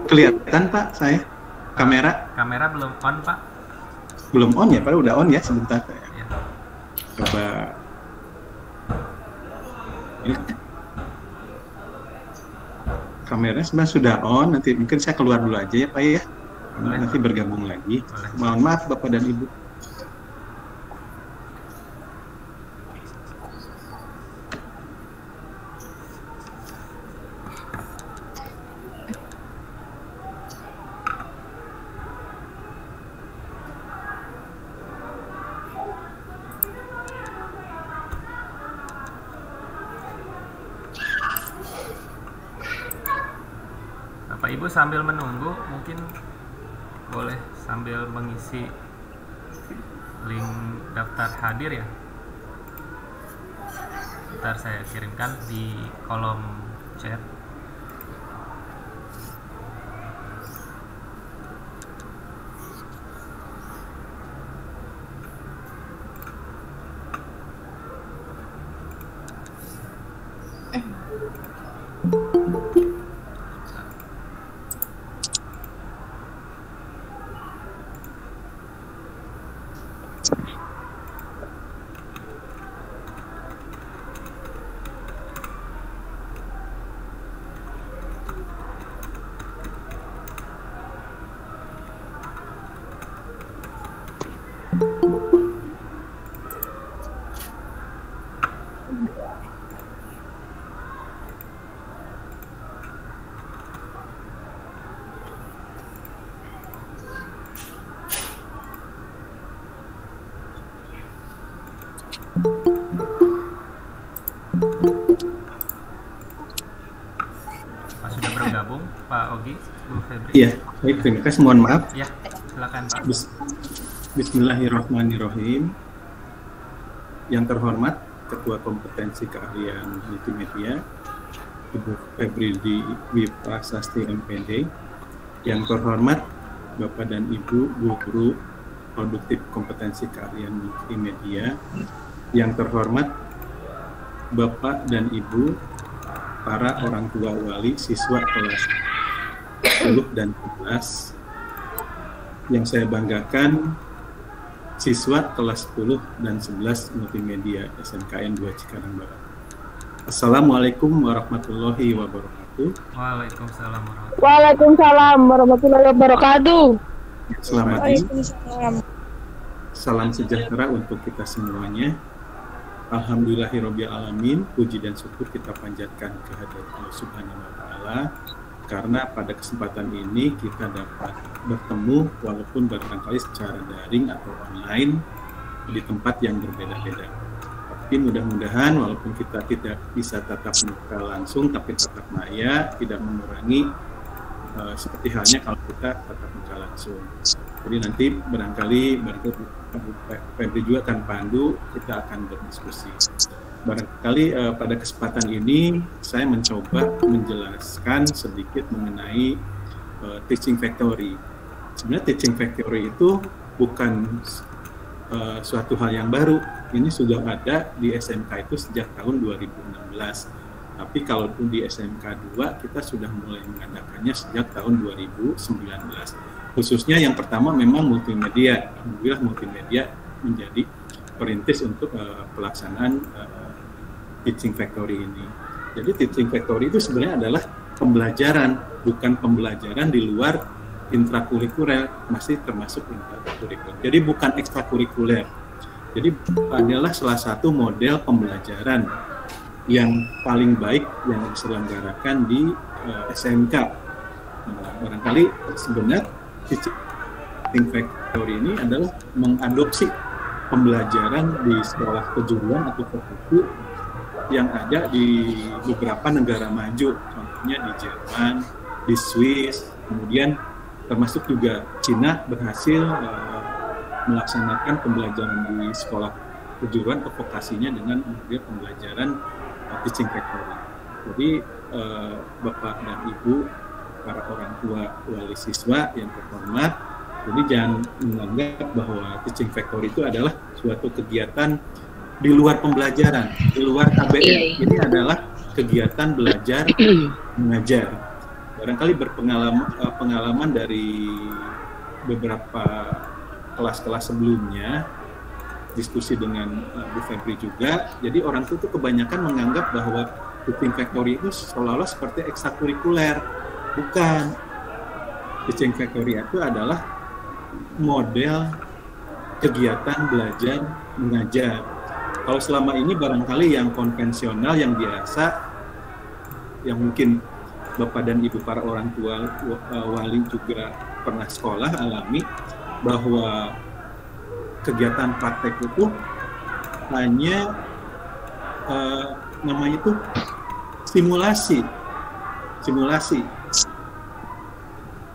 Kelihatan Pak saya? Kamera? Kamera belum on Pak? Belum on ya, padahal udah on ya sebentar. Ya. Coba. Ini. Kameranya sebenarnya sudah on, nanti mungkin saya keluar dulu aja ya Pak ya. Boleh. Nanti bergabung lagi. Boleh. Mohon maaf Bapak dan Ibu. Bapak Ibu sambil menunggu mungkin boleh sambil mengisi link daftar hadir ya. Ntar saya kirimkan di kolom chat. Pak sudah bergabung, Pak Ogi, Bu Febri? Iya, baik, terima kasih. Mohon maaf. Ya, silakan Pak. Bismillahirrahmanirrahim. Yang terhormat Ketua Kompetensi Keahlian Multimedia, Ibu Febri Dwi Prasasti MPD. Yang terhormat Bapak dan Ibu Guru Produktif Kompetensi Keahlian Multimedia. Yang terhormat Bapak dan Ibu para orang tua wali siswa kelas 10 dan 11. Yang saya banggakan siswa kelas 10 dan 11 Multimedia SMKN 2 Cikarang Barat. Assalamualaikum warahmatullahi wabarakatuh. Waalaikumsalam warahmatullahi wabarakatuh. Waalaikumsalam warahmatullahi wabarakatuh. Selamat pagi. Waalaikumsalam. Salam sejahtera untuk kita semuanya. Alhamdulillahirabbil alamin, puji dan syukur kita panjatkan kehadirat Allah Subhanahu wa taala karena pada kesempatan ini kita dapat bertemu walaupun barangkali secara daring atau online di tempat yang berbeda-beda. Tapi mudah-mudahan walaupun kita tidak bisa tatap muka langsung tapi tatap maya tidak mengurangi seperti halnya kalau kita tatap muka langsung. Jadi nanti barangkali Febri juga akan pandu, kita akan berdiskusi. Barangkali pada kesempatan ini saya mencoba menjelaskan sedikit mengenai teaching factory. Sebenarnya teaching factory itu bukan suatu hal yang baru. Ini sudah ada di SMK itu sejak tahun 2016. Tapi kalaupun di SMK 2 kita sudah mulai mengadakannya sejak tahun 2019. Khususnya yang pertama memang multimedia. Alhamdulillah multimedia menjadi perintis untuk pelaksanaan teaching factory ini. Jadi teaching factory itu sebenarnya adalah pembelajaran, bukan pembelajaran di luar intrakurikuler, masih termasuk intrakurikuler. Jadi bukan ekstrakurikuler. Jadi adalah salah satu model pembelajaran yang paling baik yang diselenggarakan di SMK. Barangkali sebenarnya teaching factory ini adalah mengadopsi pembelajaran di sekolah kejuruan atau vokasi yang ada di beberapa negara maju, contohnya di Jerman, di Swiss, kemudian termasuk juga Cina berhasil melaksanakan pembelajaran di sekolah kejuruan atau vokasinya dengan model pembelajaran teaching factory. Jadi Bapak dan Ibu para orang tua wali siswa yang terhormat, jadi jangan menganggap bahwa teaching factory itu adalah suatu kegiatan di luar pembelajaran, di luar KBM. Ini adalah kegiatan belajar mengajar. barangkali pengalaman dari beberapa kelas-kelas sebelumnya, diskusi dengan Bu Febri juga. Jadi orang tua tuh kebanyakan menganggap bahwa teaching factory itu seolah-olah seperti ekstrakurikuler. Bukan. Teaching factory itu adalah model kegiatan belajar mengajar. Kalau selama ini barangkali yang konvensional, yang biasa, yang mungkin Bapak dan Ibu para orang tua wali juga pernah sekolah alami, bahwa kegiatan praktek itu hanya namanya itu simulasi.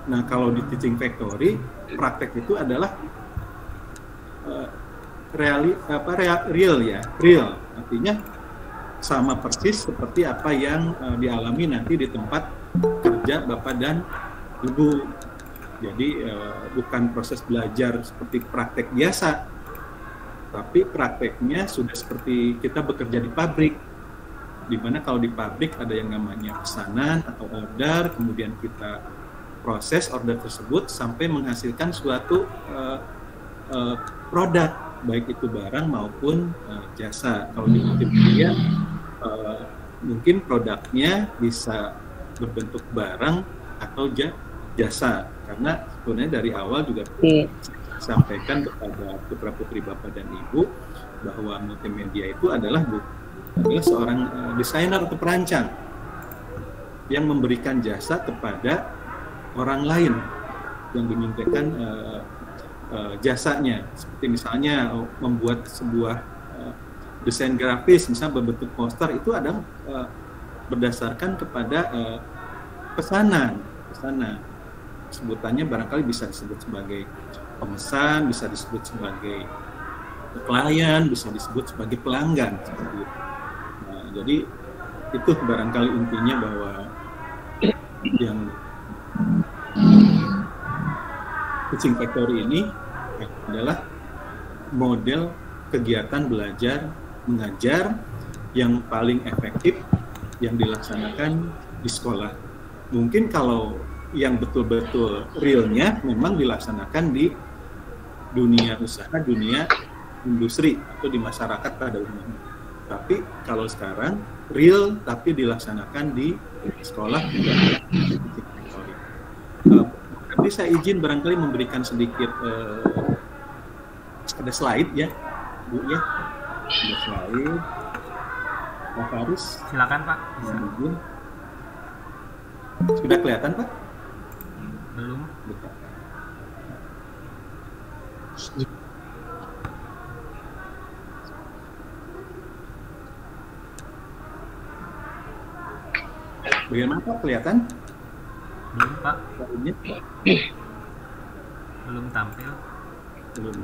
Nah, kalau di teaching factory, praktek itu adalah real. Artinya sama persis seperti apa yang dialami nanti di tempat kerja Bapak dan Ibu. Jadi bukan proses belajar seperti praktek biasa, tapi prakteknya sudah seperti kita bekerja di pabrik. Dimana kalau di pabrik ada yang namanya pesanan atau order, kemudian kita proses order tersebut sampai menghasilkan suatu produk, baik itu barang maupun jasa. Kalau di multimedia mungkin produknya bisa berbentuk barang atau jasa, karena sebenarnya dari awal juga sampaikan kepada putra-putri Bapak dan Ibu bahwa multimedia itu adalah seorang desainer atau perancang yang memberikan jasa kepada orang lain yang dimintakan jasanya, seperti misalnya membuat sebuah desain grafis, misalnya berbentuk poster, itu ada berdasarkan kepada pesanan. Sebutannya barangkali bisa disebut sebagai pemesan, bisa disebut sebagai klien, bisa disebut sebagai pelanggan, seperti itu. Nah, jadi itu barangkali intinya bahwa yang teaching factory ini adalah model kegiatan belajar mengajar yang paling efektif yang dilaksanakan di sekolah. Mungkin kalau yang betul-betul realnya memang dilaksanakan di dunia usaha, dunia industri atau di masyarakat pada umumnya. Tapi kalau sekarang real tapi dilaksanakan di sekolah juga teaching factory. Tapi saya izin barangkali memberikan sedikit ada slide ya, Bu ya. Ada slide. Pak Faris. Silakan Pak. Sudah kelihatan Pak? Belum. Bagaimana Pak, kelihatan? Belum Pak. Belum tampil. Belum.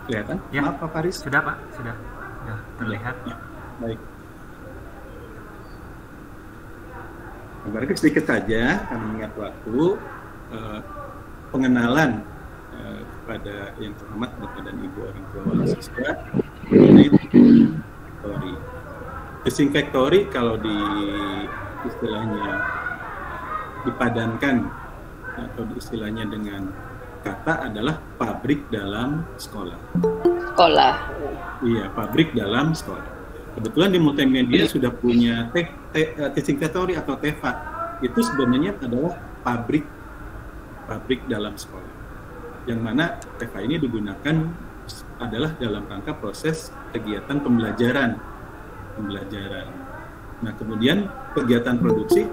Kelihatan? Ya. Maaf Pak Faris. Sudah Pak, sudah terlihat. Ya. Baik. Barangkali sedikit saja karena mengingat waktu, pengenalan kepada yang terhormat Bapak dan Ibu orang tua wali siswa mengenai factory. Teaching factory kalau di istilahnya dipadankan atau istilahnya dengan kata adalah pabrik dalam sekolah. Iya, pabrik dalam sekolah. Kebetulan di multimedia sudah punya teaching factory atau TEFA. Itu sebenarnya adalah pabrik dalam sekolah. Yang mana TEFA ini digunakan adalah dalam rangka proses kegiatan pembelajaran. Nah, kemudian kegiatan produksi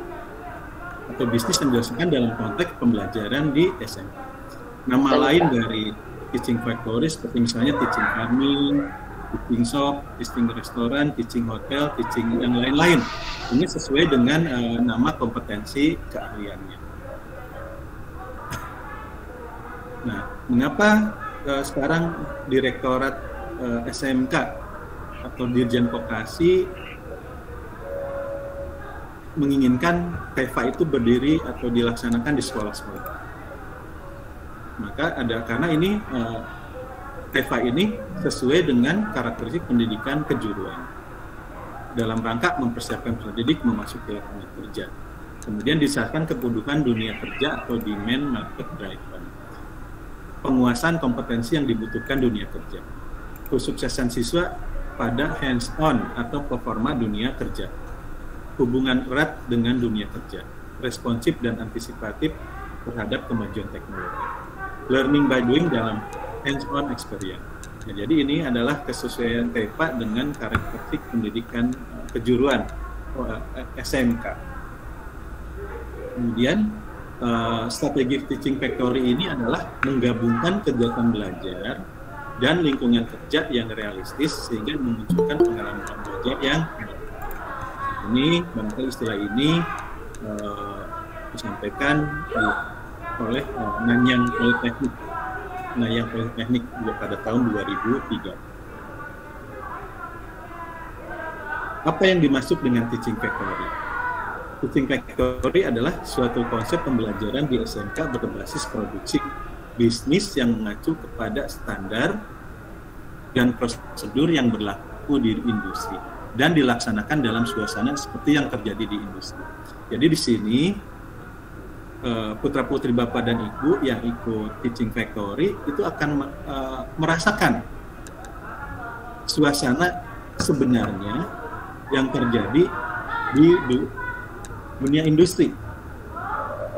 atau bisnis yang dilaksanakan dalam konteks pembelajaran di SMP. Nama lain dari teaching factory seperti misalnya teaching farming, teaching shop, teaching restoran, teaching hotel, teaching yang lain-lain. Ini sesuai dengan nama kompetensi keahliannya. Nah, mengapa sekarang Direktorat SMK atau Dirjen Vokasi menginginkan TEVA itu berdiri atau dilaksanakan di sekolah-sekolah. Maka karena ini TEVA ini sesuai dengan karakteristik pendidikan kejuruan dalam rangka mempersiapkan pendidik memasuki lapangan kerja. Kemudian disahkan kebutuhan dunia kerja atau demand market driven. Penguasaan kompetensi yang dibutuhkan dunia kerja. Kesuksesan siswa pada hands-on atau performa dunia kerja. Hubungan erat dengan dunia kerja. Responsif dan antisipatif terhadap kemajuan teknologi. Learning by doing dalam hands-on experience. Nah, jadi ini adalah kesesuaian TEVA dengan karakteristik pendidikan kejuruan SMK. Kemudian strategi teaching factory ini adalah menggabungkan kegiatan belajar dan lingkungan kerja yang realistis sehingga memunculkan pengalaman belajar yang ini barangkali istilah ini disampaikan oleh Nanyang Politeknik pada tahun 2003. Apa yang dimaksud dengan teaching factory? Teaching factory adalah suatu konsep pembelajaran di SMK berbasis produksi bisnis yang mengacu kepada standar dan prosedur yang berlaku di industri dan dilaksanakan dalam suasana seperti yang terjadi di industri. Jadi di sini putra-putri Bapak dan Ibu yang ikut teaching factory itu akan merasakan suasana sebenarnya yang terjadi di dunia industri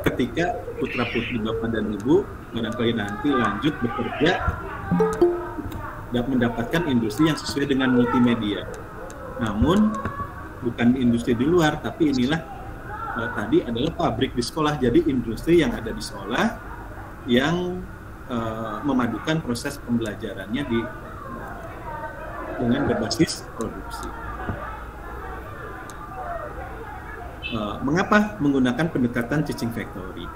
ketika putra-putri Bapak dan Ibu barangkali nanti lanjut bekerja dan mendapatkan industri yang sesuai dengan multimedia. Namun bukan industri di luar, tapi inilah tadi adalah pabrik di sekolah. Jadi industri yang ada di sekolah yang memadukan proses pembelajarannya dengan berbasis produksi. Mengapa menggunakan pendekatan teaching factory?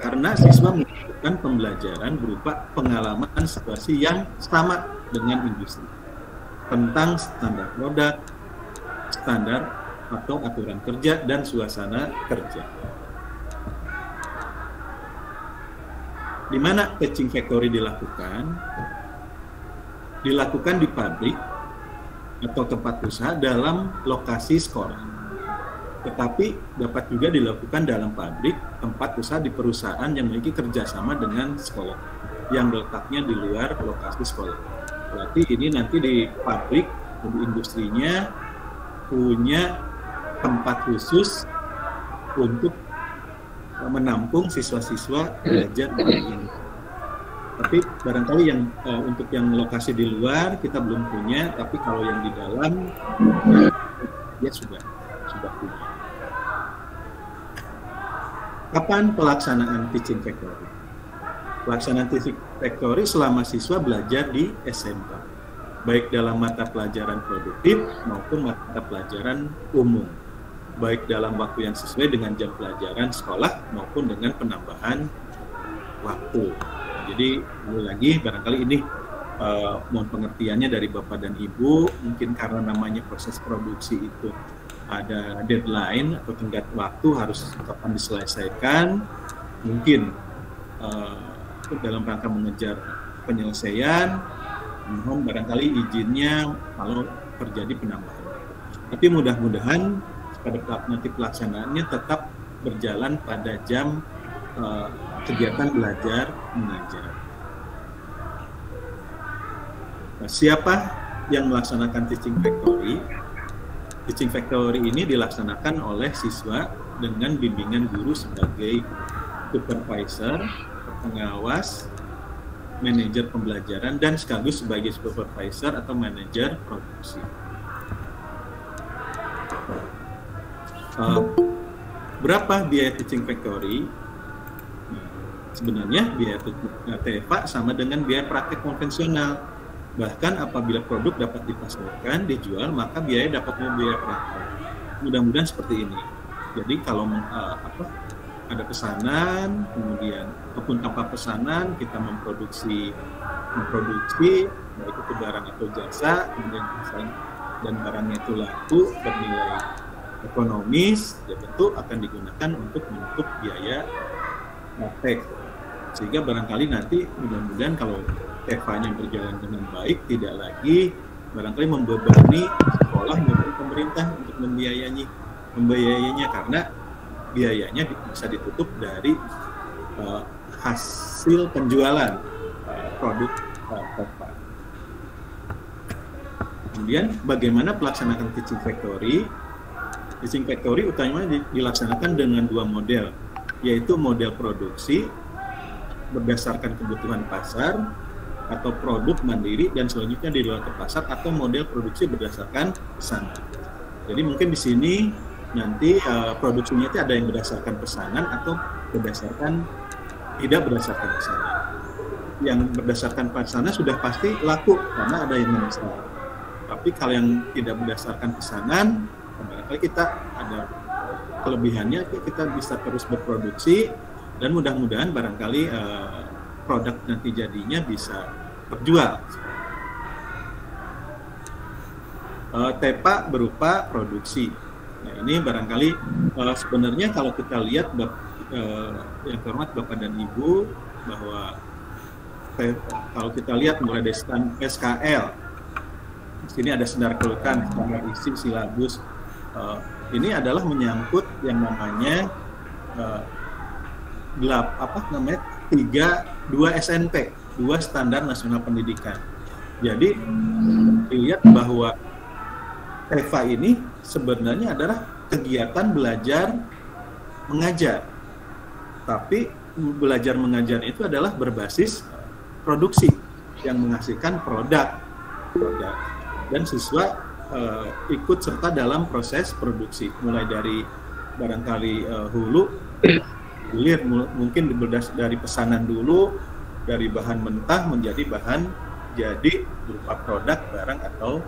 Karena siswa melakukan pembelajaran berupa pengalaman situasi yang sama dengan industri tentang standar produk, standar atau aturan kerja dan suasana kerja. Di mana teaching factory dilakukan? Dilakukan di pabrik atau tempat usaha dalam lokasi sekolah. Tetapi dapat juga dilakukan dalam pabrik, tempat usaha di perusahaan yang memiliki kerjasama dengan sekolah, yang letaknya di luar lokasi sekolah. Berarti ini nanti di pabrik, di industrinya punya tempat khusus untuk menampung siswa-siswa belajar ini. Tapi barangkali yang untuk yang lokasi di luar kita belum punya, tapi kalau yang di dalam dia sudah punya. Kapan pelaksanaan teaching factory? Pelaksanaan teaching factory selama siswa belajar di SMK, baik dalam mata pelajaran produktif maupun mata pelajaran umum, baik dalam waktu yang sesuai dengan jam pelajaran sekolah maupun dengan penambahan waktu. Jadi lagi barangkali ini mohon pengertiannya dari Bapak dan Ibu, mungkin karena namanya proses produksi itu ada deadline atau tenggat waktu harus kapan diselesaikan, mungkin dalam rangka mengejar penyelesaian, mohon barangkali izinnya kalau terjadi penambahan. Tapi mudah-mudahan pada nanti pelaksanaannya tetap berjalan pada jam kegiatan belajar mengajar. Nah, siapa yang melaksanakan teaching factory? Teaching factory ini dilaksanakan oleh siswa dengan bimbingan guru sebagai supervisor, pengawas, manajer pembelajaran, dan sekaligus sebagai supervisor atau manajer produksi. Berapa biaya teaching factory? Sebenarnya biaya TEVA sama dengan biaya praktek konvensional. Bahkan apabila produk dapat dipasarkan, dijual, maka biaya dapat biaya praktek. Mudah-mudahan seperti ini. Jadi kalau ada pesanan, kemudian ataupun tanpa pesanan kita memproduksi baik itu barang atau jasa, kemudian dan barangnya itu laku bernilai ekonomis, ya tentu akan digunakan untuk menutup biaya praktek. Sehingga barangkali nanti mudah-mudahan kalau TEFA-nya berjalan dengan baik, tidak lagi barangkali membebani sekolah maupun pemerintah untuk membiayainya karena biayanya bisa ditutup dari hasil penjualan produk TEFA. Kemudian bagaimana pelaksanaan teaching factory? Teaching factory utamanya dilaksanakan dengan dua model, yaitu model produksi berdasarkan kebutuhan pasar atau produk mandiri dan selanjutnya dijual ke pasar, atau model produksi berdasarkan pesanan. Jadi mungkin di sini nanti produksinya itu ada yang berdasarkan pesanan atau tidak berdasarkan pesanan. Yang berdasarkan pesanan sudah pasti laku karena ada yang memesan. Tapi kalau yang tidak berdasarkan pesanan, barangkali kita ada kelebihannya, kita bisa terus berproduksi dan mudah-mudahan barangkali produk nanti jadinya bisa terjual. TEPA berupa produksi. Nah ini barangkali sebenarnya kalau kita lihat yang terhormat Bapak dan Ibu, bahwa kalau kita lihat mulai dari SKL, di sini ada standar kelukan, standar isi, silabus. Ini adalah menyangkut yang namanya 2 SNP, 2 Standar Nasional Pendidikan. Jadi dilihat bahwa TEFA ini sebenarnya adalah kegiatan belajar mengajar. Tapi belajar mengajar itu adalah berbasis produksi yang menghasilkan produk. Dan siswa ikut serta dalam proses produksi, mulai dari barangkali hulu, hilir, mungkin dari pesanan dulu, dari bahan mentah menjadi bahan jadi berupa produk, barang atau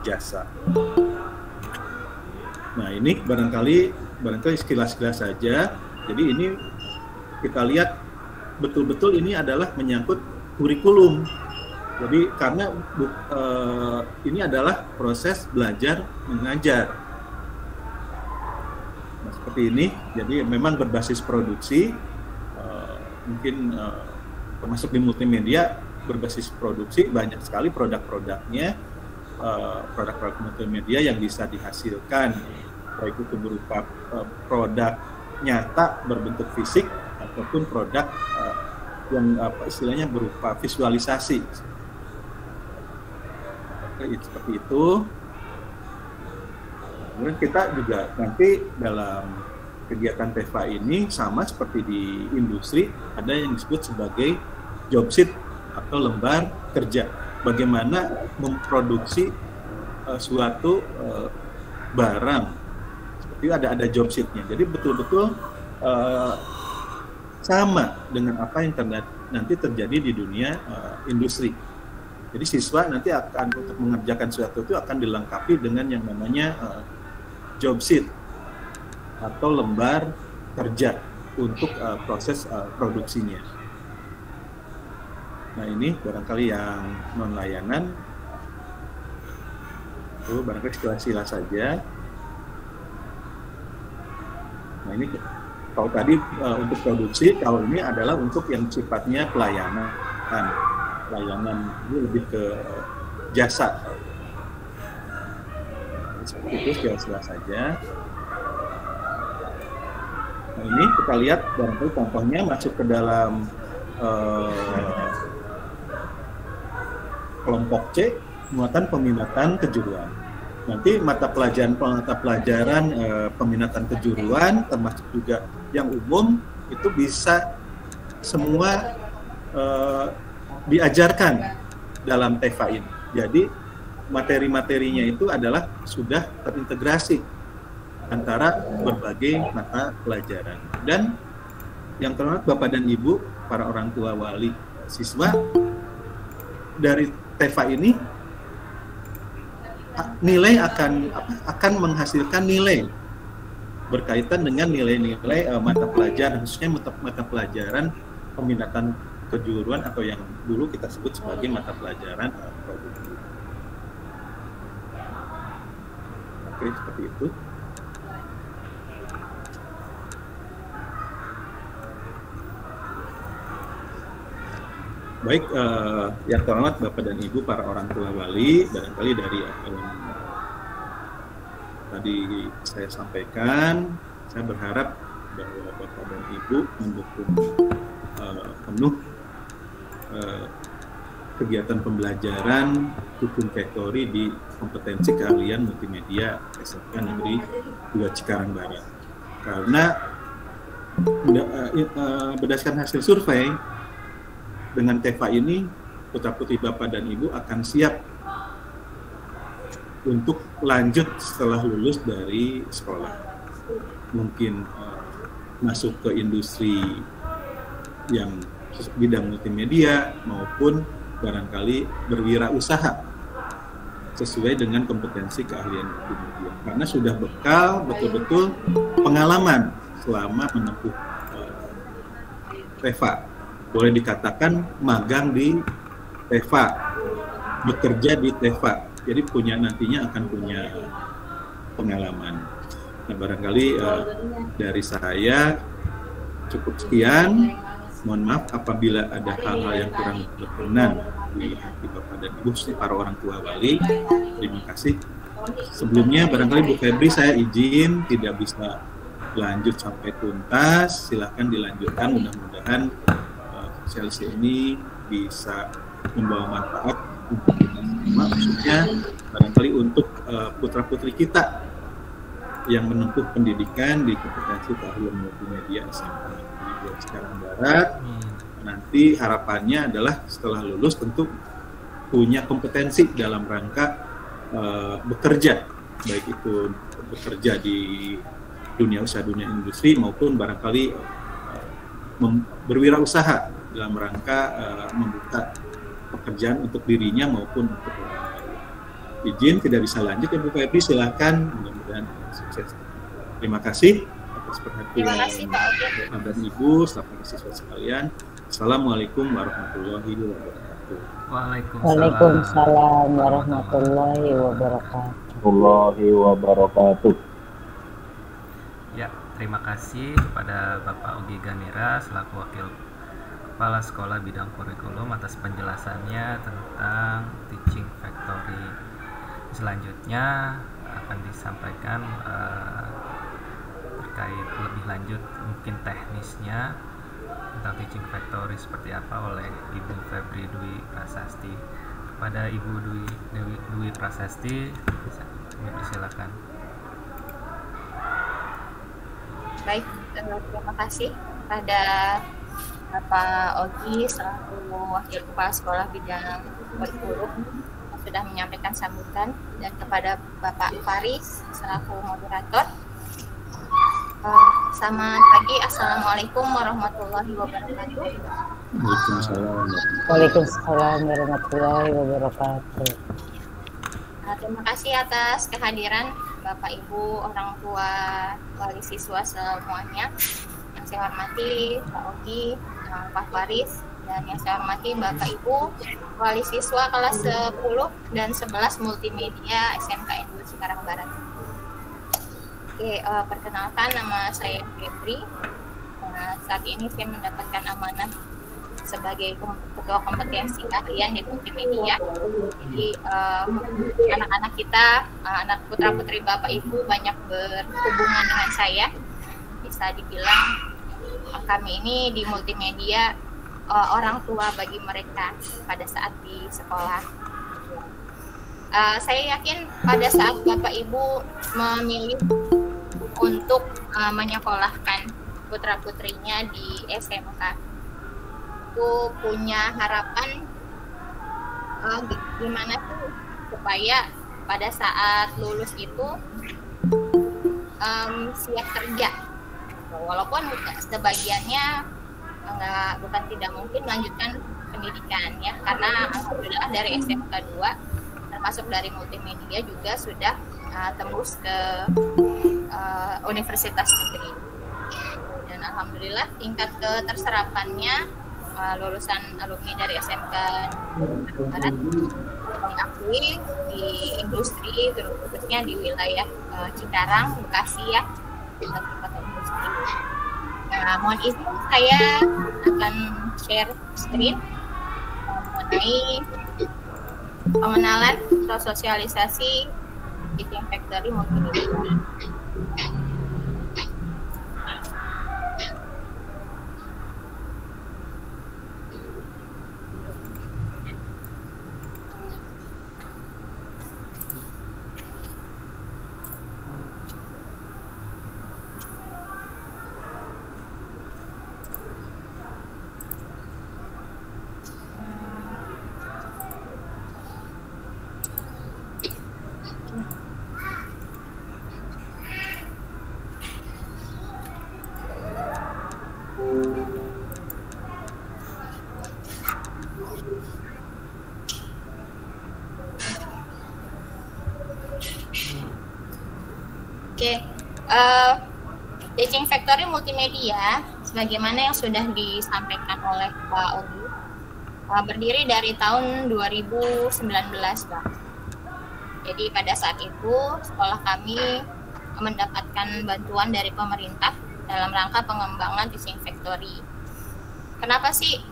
jasa. Nah ini barangkali sekilas-sekilas saja. Jadi ini kita lihat betul-betul ini adalah menyangkut kurikulum. Jadi karena ini adalah proses belajar mengajar. Nah, seperti ini. Jadi memang berbasis produksi, mungkin termasuk di multimedia berbasis produksi, banyak sekali produk-produknya, produk-produk multimedia yang bisa dihasilkan, baik itu berupa produk nyata berbentuk fisik ataupun produk yang istilahnya berupa visualisasi. Seperti itu. Kemudian kita juga nanti dalam kegiatan TEFA ini sama seperti di industri, ada yang disebut sebagai job sheet atau lembar kerja. Bagaimana memproduksi suatu barang. Seperti itu ada job sheet-nya. Jadi betul-betul sama dengan apa yang nanti terjadi di dunia industri. Jadi siswa nanti akan untuk mengerjakan sesuatu itu akan dilengkapi dengan yang namanya job sheet atau lembar kerja untuk proses produksinya. Nah ini barangkali yang non layanan itu barangkali sila saja. Nah ini kalau tadi untuk produksi, kalau ini adalah untuk yang sifatnya pelayanan. Layanan ini lebih ke jasa. Seperti itu sila saja. Nah ini kita lihat barangkali contohnya masuk ke dalam kelompok C, muatan peminatan kejuruan. Nanti mata pelajaran peminatan kejuruan termasuk juga yang umum itu bisa semua diajarkan dalam TEFA ini. Jadi materi-materinya itu adalah sudah terintegrasi antara berbagai mata pelajaran. Dan yang terhormat Bapak dan Ibu, para orang tua, wali, siswa, dari TEFA ini nilai akan menghasilkan nilai berkaitan dengan nilai-nilai mata pelajaran, khususnya mata pelajaran peminatan kejuruan atau yang dulu kita sebut sebagai mata pelajaran produksi. Oke, seperti itu. Baik, yang terhormat Bapak dan Ibu para orang tua wali, barangkali dari apa yang tadi saya sampaikan, saya berharap bahwa Bapak dan Ibu mendukung penuh kegiatan pembelajaran hukum factory di kompetensi keahlian multimedia SMK Negeri 2 Cikarang Barat. Karena berdasarkan hasil survei, dengan TEFA ini, putra-putri Bapak dan Ibu akan siap untuk lanjut setelah lulus dari sekolah. Mungkin masuk ke industri yang bidang multimedia maupun barangkali berwirausaha sesuai dengan kompetensi keahlian multimedia. Karena sudah bekal betul-betul pengalaman selama menempuh TEFA. Boleh dikatakan magang di TEFA, bekerja di TEFA, jadi nantinya akan punya pengalaman. Nah, barangkali dari saya cukup sekian. Mohon maaf apabila ada hal-hal yang kurang berkenan di hati Bapak dan Ibu, para orang tua wali. Terima kasih. Sebelumnya barangkali Bu Febri saya izin tidak bisa lanjut sampai tuntas. Silakan dilanjutkan, mudah-mudahan sosialisasi ini bisa membawa manfaat untuk kita semua, khususnya barangkali untuk putra-putri kita yang menempuh pendidikan di kompetensi keahlian multimedia SMK Negeri 2 Cikarang Barat. Nanti harapannya adalah setelah lulus tentu punya kompetensi dalam rangka bekerja, baik itu bekerja di dunia usaha, dunia industri, maupun barangkali berwirausaha dalam rangka membuka pekerjaan untuk dirinya maupun untuk orang lain. Izin tidak bisa lanjut ya Bu Febri, silakan, mudah-mudahan sukses. Terima kasih atas perhatian Bapak dan Ibu, staf siswa sekalian. Assalamualaikum warahmatullahi wabarakatuh. Waalaikumsalam warahmatullahi wabarakatuh. Ya, terima kasih kepada Bapak Ogi Ganira selaku Wakil Kepala Sekolah Bidang Kurikulum atas penjelasannya tentang Teaching Factory. Selanjutnya akan disampaikan terkait lebih lanjut mungkin teknisnya tentang Teaching Factory seperti apa oleh Ibu Febri Dwi Prasasti. Kepada Ibu Dwi Prasasti, silakan. Baik, terima kasih pada Bapak Ogi selaku Wakil Kepala Sekolah Bidang Kurikulum yang sudah menyampaikan sambutan, dan kepada Bapak Faris selaku moderator. Selamat pagi, Assalamualaikum warahmatullahi wabarakatuh. Waalaikumsalam warahmatullahi wabarakatuh. Terima kasih atas kehadiran Bapak Ibu, orang tua, wali siswa semuanya. Yang saya hormati Pak Ogi, Pak Faris, dan yang saya hormati Bapak Ibu, wali siswa kelas 10 dan 11 multimedia SMK Negeri 2 Cikarang Barat. Oke, perkenalkan, nama saya Febri. Saat ini saya mendapatkan amanah sebagai ketua kompetensi keahlian di multimedia. Jadi anak-anak kita, anak putra-putri Bapak Ibu banyak berhubungan dengan saya. Bisa dibilang kami ini di multimedia orang tua bagi mereka pada saat di sekolah. Saya yakin pada saat Bapak Ibu memilih untuk menyekolahkan putra-putrinya di SMK, itu punya harapan gimana tuh supaya pada saat lulus itu siap kerja. Walaupun sebagiannya bukan tidak mungkin melanjutkan pendidikan ya, karena alhamdulillah dari SMK 2 termasuk dari multimedia juga sudah tembus ke universitas negeri. Dan alhamdulillah tingkat keterserapannya lulusan alumni dari SMK Barat diakui di industri, khususnya di wilayah Cikarang, Bekasi ya, kota industri. Nah, mohon izin saya akan share screen mengenai pengenalan atau sosialisasi Teaching Factory Multimedia. Oke, Teaching Factory Multimedia, sebagaimana yang sudah disampaikan oleh Pak Ogi, berdiri dari tahun 2019, Pak. Jadi pada saat itu sekolah kami mendapatkan bantuan dari pemerintah dalam rangka pengembangan Teaching Factory. Kenapa sih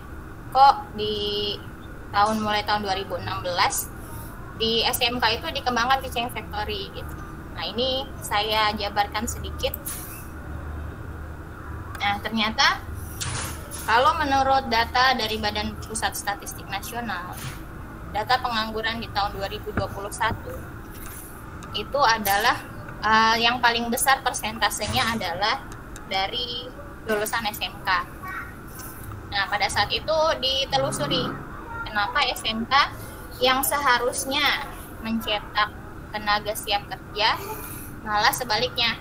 kok mulai tahun 2016 di SMK itu dikembangkan Teaching Factory gitu? Nah, ini saya jabarkan sedikit. Nah, ternyata kalau menurut data dari Badan Pusat Statistik Nasional, data pengangguran di tahun 2021 itu adalah yang paling besar persentasenya adalah dari lulusan SMK. Nah, pada saat itu ditelusuri kenapa SMK yang seharusnya mencetak tenaga siap kerja malah sebaliknya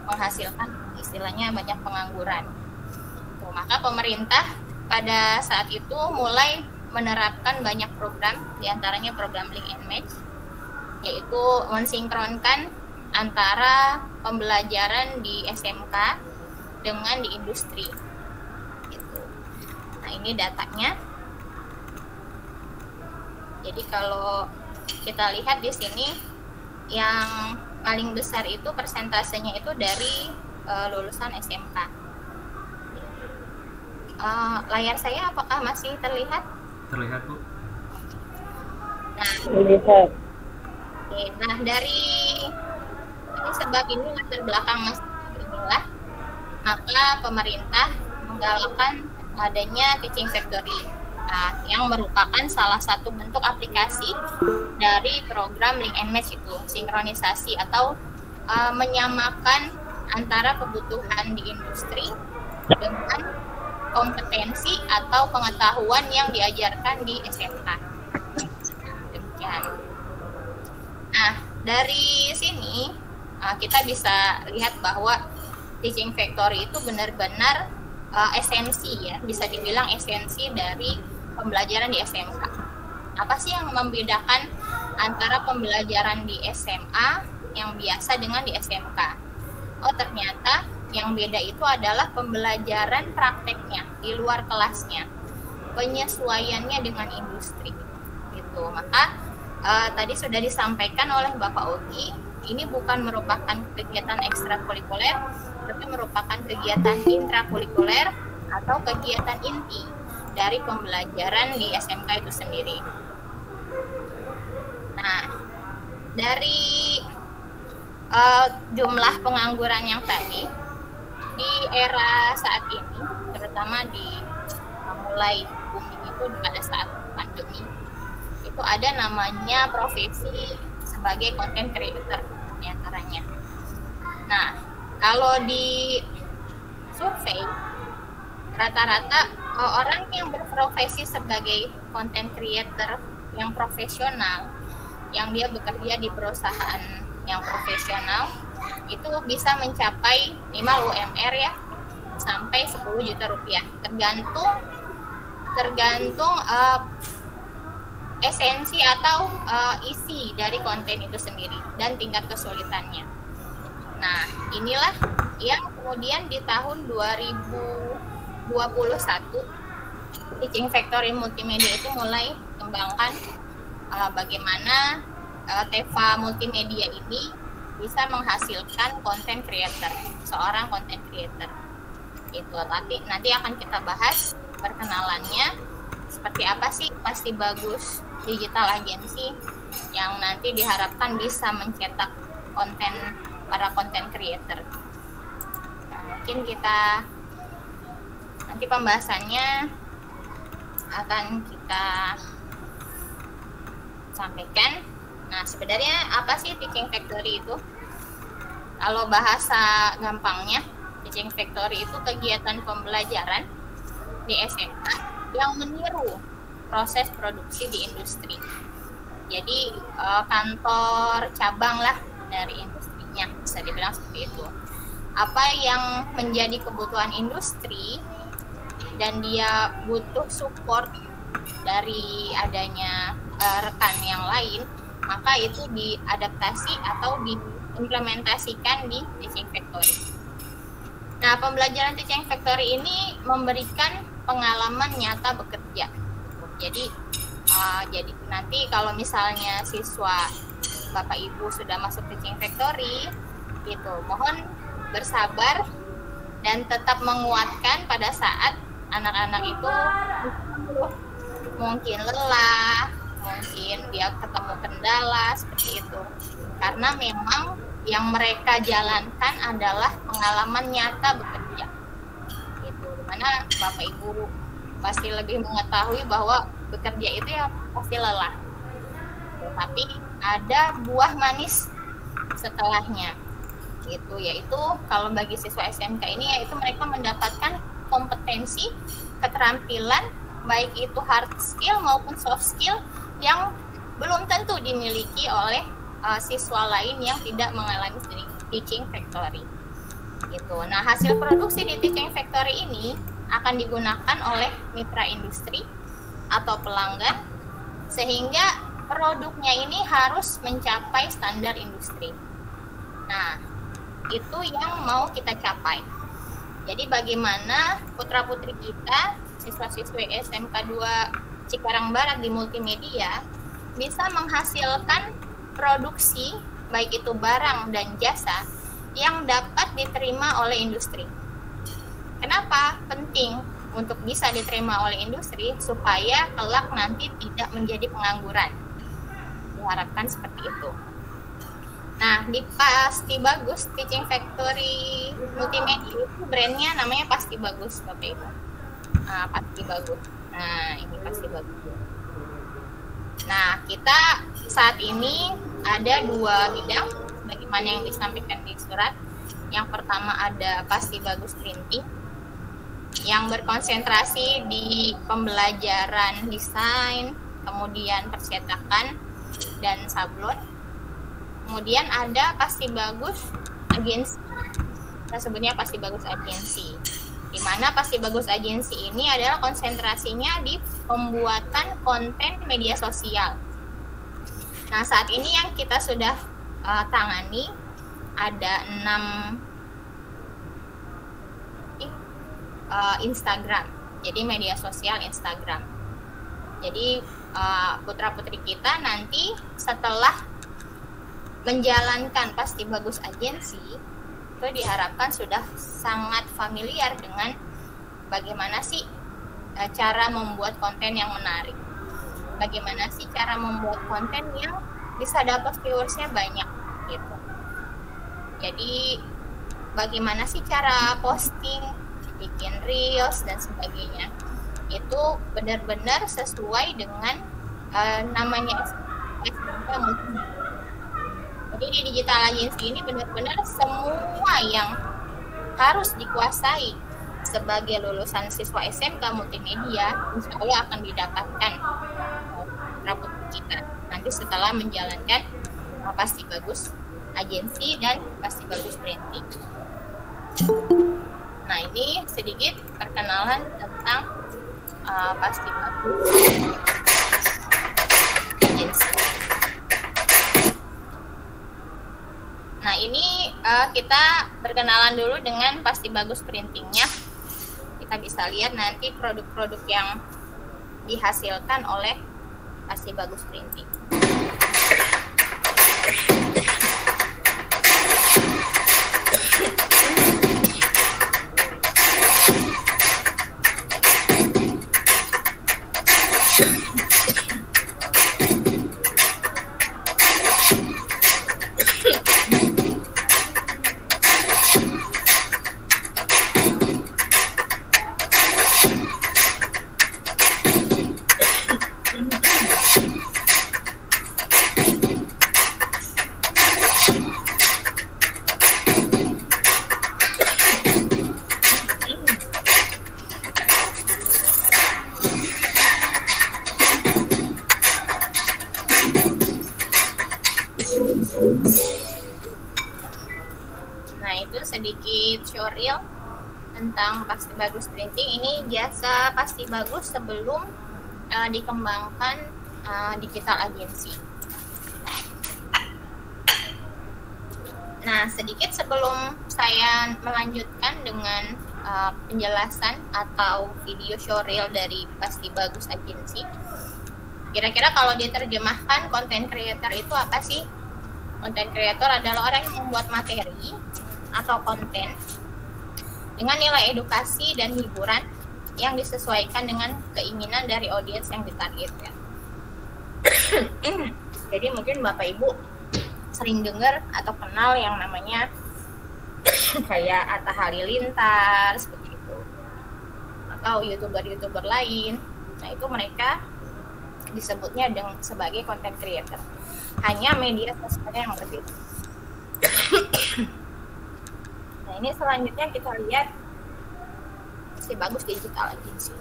menghasilkan istilahnya banyak pengangguran. Maka pemerintah pada saat itu mulai menerapkan banyak program, diantaranya program Link and Match, yaitu mensinkronkan antara pembelajaran di SMK dengan di industri. Gitu. Nah, ini datanya. Jadi kalau kita lihat di sini yang paling besar itu persentasenya itu dari lulusan SMK. Layar saya apakah masih terlihat? Terlihat, Bu. Nah, Terlihat. oke. Nah, dari ini sebab ini latar belakang inilah maka pemerintah menggalakkan adanya Teaching Factory. Nah, yang merupakan salah satu bentuk aplikasi dari program Link and Match itu, sinkronisasi atau menyamakan antara kebutuhan di industri dengan kompetensi atau pengetahuan yang diajarkan di SMK. Demikian. Nah, dari sini kita bisa lihat bahwa Teaching Factory itu benar-benar esensi ya, bisa dibilang esensi dari pembelajaran di SMK. Apa sih yang membedakan antara pembelajaran di SMA yang biasa dengan di SMK? Oh, ternyata yang beda itu adalah pembelajaran prakteknya di luar kelasnya, penyesuaiannya dengan industri. Gitu. Maka tadi sudah disampaikan oleh Bapak Ogi, ini bukan merupakan kegiatan ekstrakurikuler, tapi merupakan kegiatan intrakurikuler atau kegiatan inti dari pembelajaran di SMK itu sendiri. Nah, dari jumlah pengangguran yang tadi di era saat ini, terutama di mulai booming itu pada saat pandemi, itu ada namanya profesi sebagai content creator diantaranya. Nah, kalau di survei rata-rata orang yang berprofesi sebagai content creator yang profesional, yang dia bekerja di perusahaan yang profesional, itu bisa mencapai 5 UMR ya, sampai 10 juta rupiah, tergantung esensi atau isi dari konten itu sendiri dan tingkat kesulitannya. Nah, inilah yang kemudian di tahun 2021 Teaching Factory Multimedia itu mulai kembangkan bagaimana Teva Multimedia ini bisa menghasilkan content creator, seorang content creator. Itu nanti akan kita bahas perkenalannya, seperti apa sih Pasti Bagus Digital Agency yang nanti diharapkan bisa mencetak para content creator. Nah, mungkin kita nanti pembahasannya akan kita sampaikan. Nah, sebenarnya apa sih Teaching Factory itu? Kalau bahasa gampangnya, Teaching Factory itu kegiatan pembelajaran di SMA yang meniru proses produksi di industri. Jadi kantor cabang lah dari industrinya, bisa dibilang seperti itu. Apa yang menjadi kebutuhan industri dan dia butuh support dari adanya rekan yang lain, maka itu diadaptasi atau diimplementasikan di Teaching Factory. Nah, pembelajaran Teaching Factory ini memberikan pengalaman nyata bekerja. Jadi nanti kalau misalnya siswa Bapak Ibu sudah masuk Teaching Factory, itu mohon bersabar dan tetap menguatkan pada saat anak-anak itu mungkin lelah, mungkin dia ketemu kendala seperti itu. Karena memang yang mereka jalankan adalah pengalaman nyata bekerja. Itu dimana Bapak Ibu pasti lebih mengetahui bahwa bekerja itu ya pasti lelah. Tapi ada buah manis setelahnya. Itu yaitu kalau bagi siswa SMK ini yaitu mereka mendapatkan kompetensi, keterampilan baik itu hard skill maupun soft skill yang belum tentu dimiliki oleh siswa lain yang tidak mengalami Teaching Factory. Gitu. Nah, hasil produksi di Teaching Factory ini akan digunakan oleh mitra industri atau pelanggan sehingga produknya ini harus mencapai standar industri. Nah, itu yang mau kita capai. Jadi bagaimana putra-putri kita, siswa-siswi SMK 2 Cikarang Barat di multimedia bisa menghasilkan produksi baik itu barang dan jasa yang dapat diterima oleh industri. Kenapa penting untuk bisa diterima oleh industri? Supaya kelak nanti tidak menjadi pengangguran. Diharapkan seperti itu. Nah, di Pasti Bagus Teaching Factory Multimedia itu brandnya namanya Pasti Bagus, Bapak Ibu. Pasti Bagus. Nah, ini Pasti Bagus. Nah, kita saat ini ada 2 bidang bagaimana yang disampaikan di surat. Yang pertama ada Pasti Bagus Printing yang berkonsentrasi di pembelajaran desain, kemudian percetakan dan sablon. Kemudian ada Pasti Bagus Agensi. Kita sebutnya Pasti Bagus Agensi. Di mana Pasti Bagus Agensi ini adalah konsentrasinya di pembuatan konten media sosial. Nah, saat ini yang kita sudah tangani ada 6 Instagram. Jadi media sosial Instagram. Jadi putra-putri kita nanti setelah menjalankan Pasti Bagus Agensi itu diharapkan sudah sangat familiar dengan bagaimana sih cara membuat konten yang menarik, bagaimana sih cara membuat konten yang bisa dapat viewersnya banyak gitu. Jadi bagaimana sih cara posting, bikin reels dan sebagainya, itu benar-benar sesuai dengan namanya SMK Multimedia. Jadi di Digital Agency ini benar-benar semua yang harus dikuasai sebagai lulusan siswa SMK Multimedia, insya Allah akan didapatkan rapot kita nanti setelah menjalankan Pasti Bagus Agensi dan Pasti Bagus Printing. Nah, ini sedikit perkenalan tentang Pasti Bagus Agensi. Nah, ini kita berkenalan dulu dengan Pasti Bagus Printingnya. Kita bisa lihat nanti produk-produk yang dihasilkan oleh Pasti Bagus Printing. Nah, itu sedikit showreel tentang Pasti Bagus Printing. Ini jasa Pasti Bagus sebelum dikembangkan digital agency. Nah, sedikit sebelum saya melanjutkan dengan penjelasan atau video showreel dari Pasti Bagus Agency, kira-kira kalau diterjemahkan content creator itu apa sih? Content creator adalah orang yang membuat materi atau konten dengan nilai edukasi dan hiburan yang disesuaikan dengan keinginan dari audiens yang ditargetkan. Jadi mungkin Bapak Ibu sering dengar atau kenal yang namanya kayak Atta Halilintar seperti itu, atau youtuber lain. Nah, itu mereka disebutnya sebagai content creator. Hanya media sosialnya yang berbeda. Nah, ini selanjutnya kita lihat Pasti Bagus Digital Agency.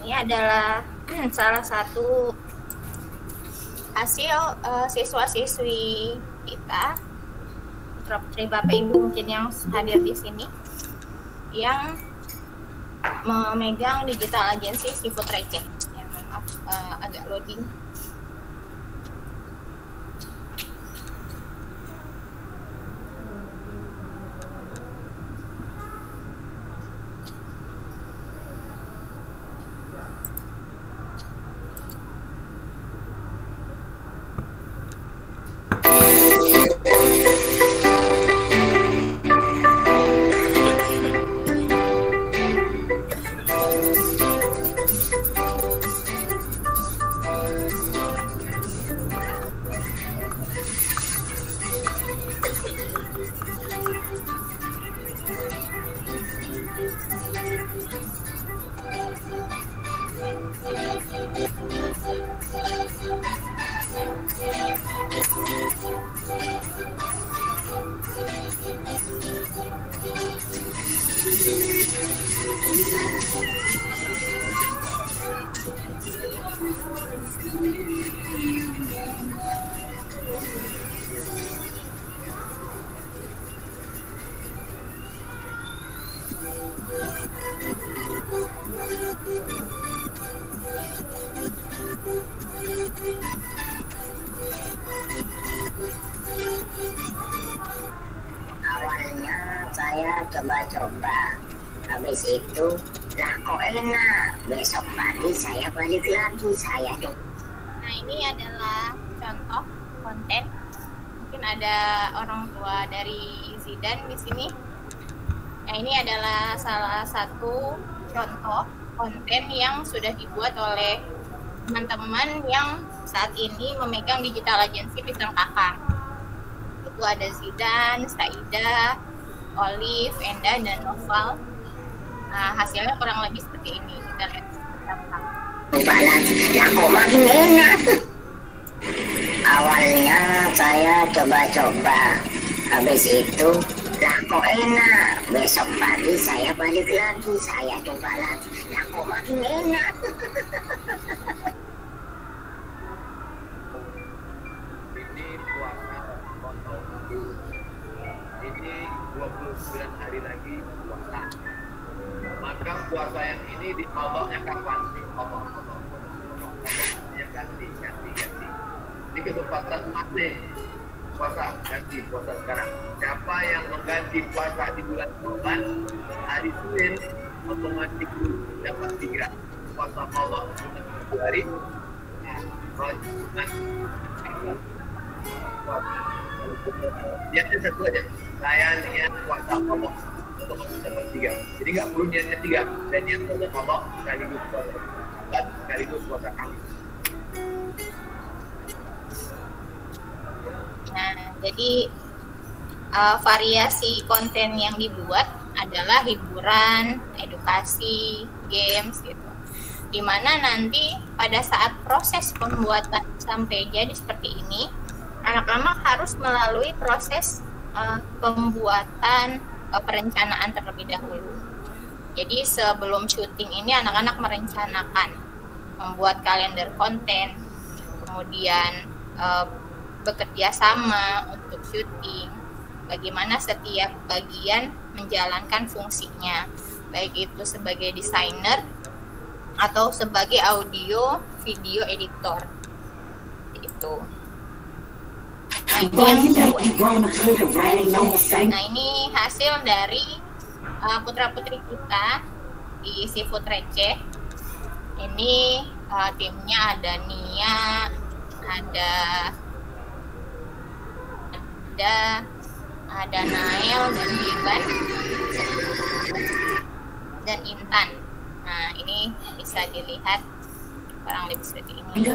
Ini adalah salah satu hasil siswa-siswi kita, putra-putri Bapak Ibu mungkin yang hadir di sini, yang memegang digital agency Seafood Receh. Ya, maaf, agak loading. Awalnya saya coba-coba, habis itu lah kok enak, besok pagi saya balik lagi saya. Nah, ini adalah contoh konten. Mungkin ada orang tua dari Zidan di sini. Nah, ini adalah salah satu contoh konten yang sudah dibuat oleh teman-teman yang saat ini memegang digital agency Pisang Kakak. Itu ada Zidan, Saida, Olive, Enda, dan Noval. hasilnya kurang lebih seperti ini. Kita lihat bersama. Balas, lah kok makin enak. Awalnya saya coba-coba, habis itu lah kok enak. Besok pagi saya balik lagi, saya coba lagi, lah kok makin enak. Ini puasa kontol. Ini 29 hari lagi puasa. Maka puasa yang ini dikodoknya kapan? Dikodok. Ya ganti. Ini kesempatan emas nih. Puasa sekarang. Siapa yang mengganti puasa di bulan Ramadan hari Senin otomatis dapat 3 puasa Allah 1 hari. Niatnya satu aja. Saya niat puasa Allah otomatis dapat 3. Jadi nggak perlu niatnya 3. Dan niat puasa Allah sekaligus puasa dan sekaligus puasa Kamis. Nah, jadi variasi konten yang dibuat adalah hiburan, edukasi, games gitu. Dimana nanti pada saat proses pembuatan sampai jadi seperti ini, anak-anak harus melalui proses pembuatan perencanaan terlebih dahulu. Jadi sebelum syuting ini anak-anak merencanakan membuat kalender konten, kemudian bekerja sama untuk syuting, bagaimana setiap bagian menjalankan fungsinya, baik itu sebagai desainer atau sebagai audio video editor itu. Nah, ini hasil dari putra-putri kita di Seafood Receh. Ini timnya ada Nia, ada Nael dan Iban dan Intan. Nah, ini bisa dilihat kurang lebih seperti ini.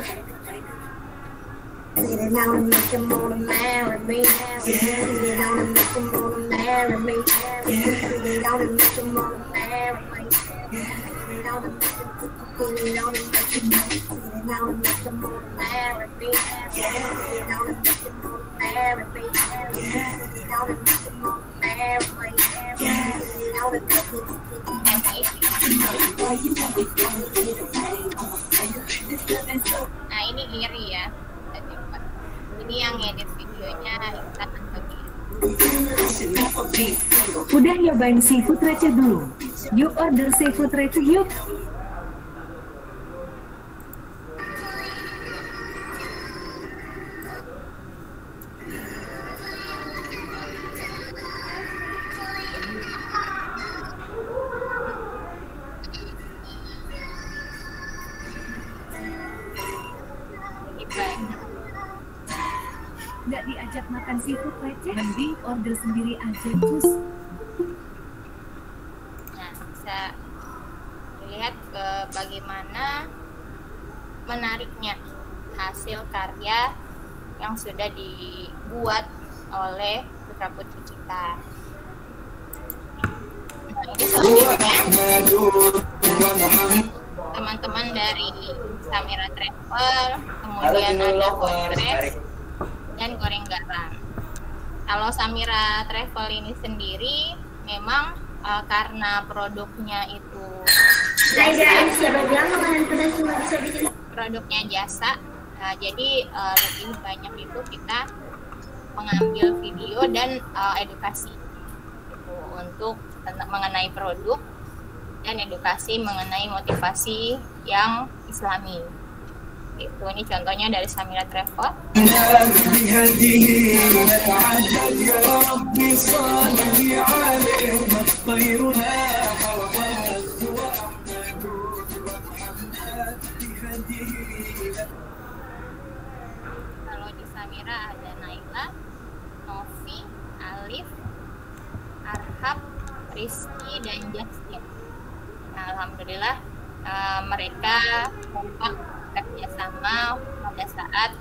Nah, ini iri ya. Ini yang edit videonya Intan lagi. Udah nyobain Seafood Receh dulu? Yuk order Seafood Receh yuk. Nggak diajak makan seafood receh, mending order sendiri aja, cus. Nah, bisa dilihat bagaimana menariknya hasil karya yang sudah dibuat oleh putra-putri kita. Nah, ini selanjutnya teman-teman dari Samira Travel, kemudian ada Podcast dan Goreng Garam. Kalau Samira Travel ini sendiri memang karena produknya itu produknya jasa, jadi lebih banyak itu kita mengambil video dan edukasi gitu, untuk mengenai produk dan edukasi mengenai motivasi yang Islami. Itu ini contohnya dari Samira Travel. Kalau di Samira ada Naila, Novi, Alif, Arhab, Rizky dan Justin. Nah, alhamdulillah mereka kompak kerjasama pada saat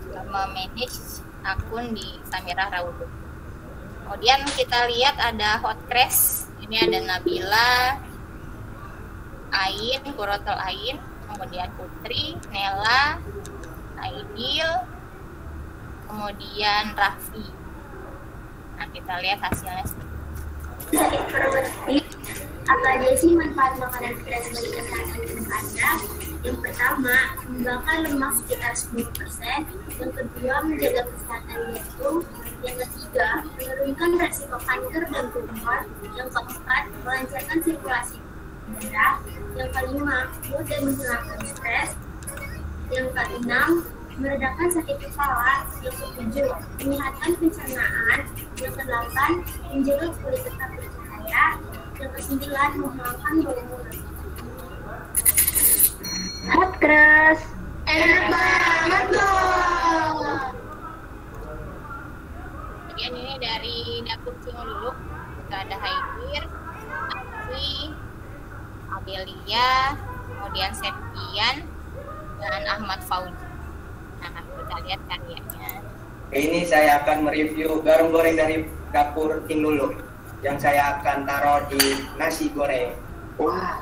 memanage akun di Samira Rawudu. Kemudian kita lihat ada Hot Crash, ini ada Nabila, Ain, Qurratul Ain, kemudian Putri, Nela, Aidil, kemudian Raffi. Nah, kita lihat hasilnya. Informatif, apa aja sih manfaat makanan fresh bagi kesehatan tubuh Anda? Yang pertama, membakar lemak sekitar 10%. Yang kedua, menjaga kesehatan jantung. Yang ketiga, menurunkan resiko kanker dan tumor. Yang keempat, melancarkan sirkulasi darah. Yang kelima, mood dan menghilangkan stres. Yang keenam, meredakan sakit kepala. Yang ketujuh, menyehatkan pencernaan. Yang kedelapan, menjaga kulit tetap bercahaya. Yang kesembilan, menghilangkan bau mulut. Podcast. Enak banget loh. Kemudian ini dari dapur Cingululuk, kita ada Haidir, Afi, Abelia, kemudian Septian, dan Ahmad Fauzi. Nah, kita lihat karyanya. Ini saya akan mereview garam goreng dari dapur Cingululuk yang saya akan taruh di nasi goreng. Wah,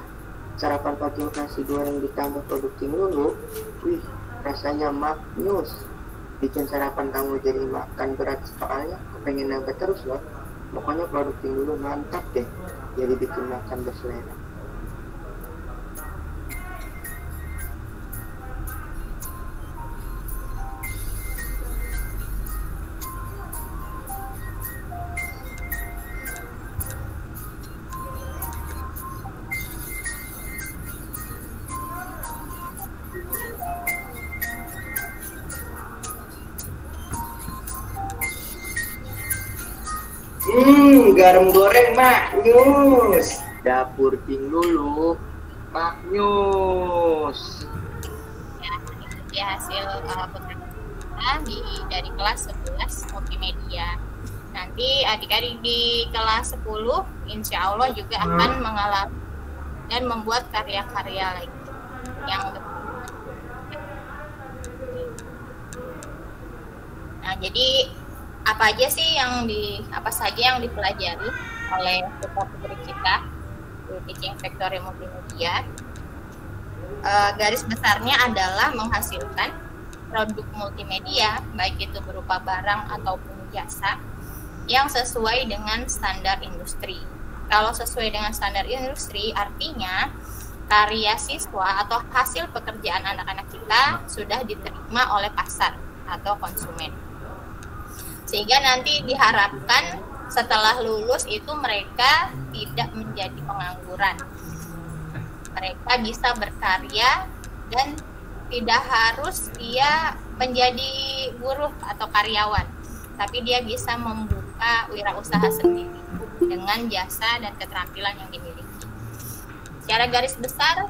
sarapan pagi nasi goreng ditambah produk Cingululuk, wih, rasanya maknyus. Bikin sarapan kamu jadi makan berat, soalnya pengen nambah terus loh. Pokoknya produk Cingululuk mantap deh, jadi bikin makan berselera. Garam goreng maknyus. Dapur Cingululuk maknyus. Ya, ini dia hasil pekerjaan kita dari kelas 11 multimedia. Nanti adik-adik di kelas 10 insya Allah juga akan mengalami dan membuat karya-karya lagi yang Nah, jadi apa saja yang dipelajari oleh putra-putri kita di Teaching Factory Multimedia. Garis besarnya adalah menghasilkan produk multimedia, baik itu berupa barang ataupun jasa, yang sesuai dengan standar industri. Kalau sesuai dengan standar industri, artinya karya siswa atau hasil pekerjaan anak-anak kita sudah diterima oleh pasar atau konsumen. Sehingga nanti diharapkan setelah lulus itu mereka tidak menjadi pengangguran. Mereka bisa berkarya dan tidak harus dia menjadi buruh atau karyawan, tapi dia bisa membuka wirausaha sendiri dengan jasa dan keterampilan yang dimiliki. Secara garis besar,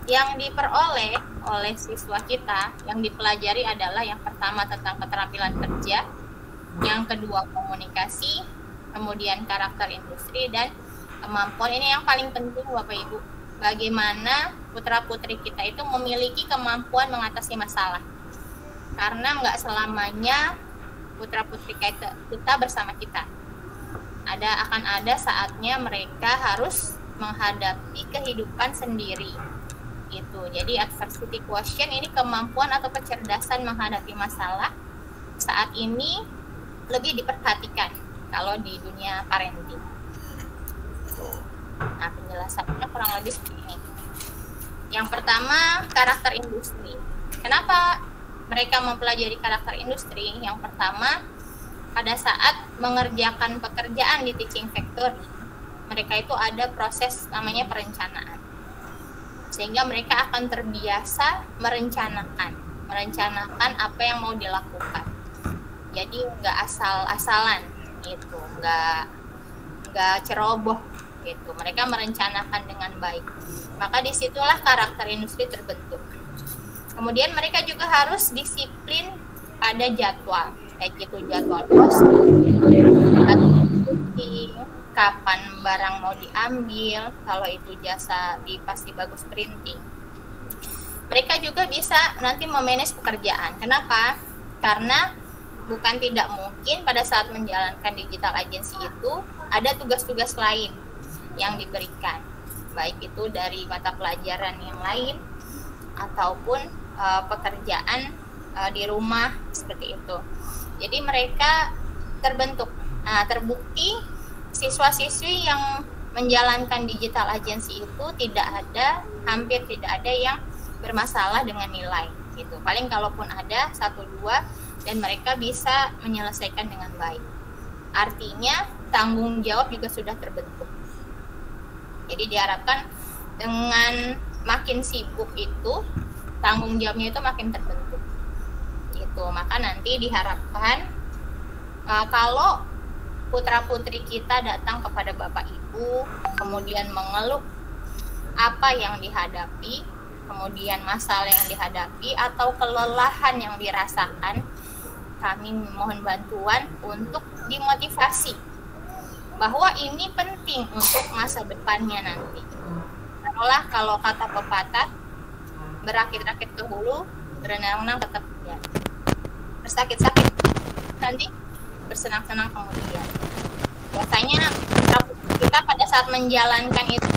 yang diperoleh oleh siswa kita yang dipelajari adalah yang pertama tentang keterampilan kerja, yang kedua komunikasi, kemudian karakter industri, dan kemampuan ini yang paling penting Bapak Ibu, bagaimana putra-putri kita itu memiliki kemampuan mengatasi masalah. Karena nggak selamanya putra-putri kita bersama kita. Akan ada saatnya mereka harus menghadapi kehidupan sendiri. Gitu. Jadi adversity quotient ini kemampuan atau kecerdasan menghadapi masalah saat ini lebih diperhatikan kalau di dunia parenting. Nah, penjelasannya kurang lebih seperti ini. Yang pertama, karakter industri. Kenapa mereka mempelajari karakter industri? Yang pertama, pada saat mengerjakan pekerjaan di Teaching Factory, mereka itu ada proses namanya perencanaan. Sehingga mereka akan terbiasa merencanakan apa yang mau dilakukan. Jadi nggak asal-asalan gitu, nggak ceroboh gitu. Mereka merencanakan dengan baik. Maka disitulah karakter industri terbentuk. Kemudian mereka juga harus disiplin pada jadwal, kayak gitu jadwal posting, kapan barang mau diambil, kalau itu jasa pasti bagus printing. Mereka juga bisa nanti memanage pekerjaan. Kenapa? Karena bukan tidak mungkin pada saat menjalankan digital agency itu ada tugas-tugas lain yang diberikan. baik itu dari mata pelajaran yang lain ataupun pekerjaan di rumah seperti itu. Jadi mereka terbentuk. Nah, terbukti siswa-siswi yang menjalankan digital agency itu hampir tidak ada yang bermasalah dengan nilai gitu. Paling kalaupun ada 1-2 dan mereka bisa menyelesaikan dengan baik. Artinya tanggung jawab juga sudah terbentuk. Jadi diharapkan dengan makin sibuk itu tanggung jawabnya itu makin terbentuk. Gitu. Maka nanti diharapkan kalau putra-putri kita datang kepada Bapak Ibu, kemudian mengeluh apa yang dihadapi, kemudian masalah yang dihadapi atau kelelahan yang dirasakan, kami mohon bantuan untuk dimotivasi bahwa ini penting untuk masa depannya nanti. Taruhlah kalau kata pepatah, berakit-rakit ke hulu, berenang-renang tetap ya. Bersakit-sakit nanti bersenang-senang kemudian. Biasanya kita pada saat menjalankan itu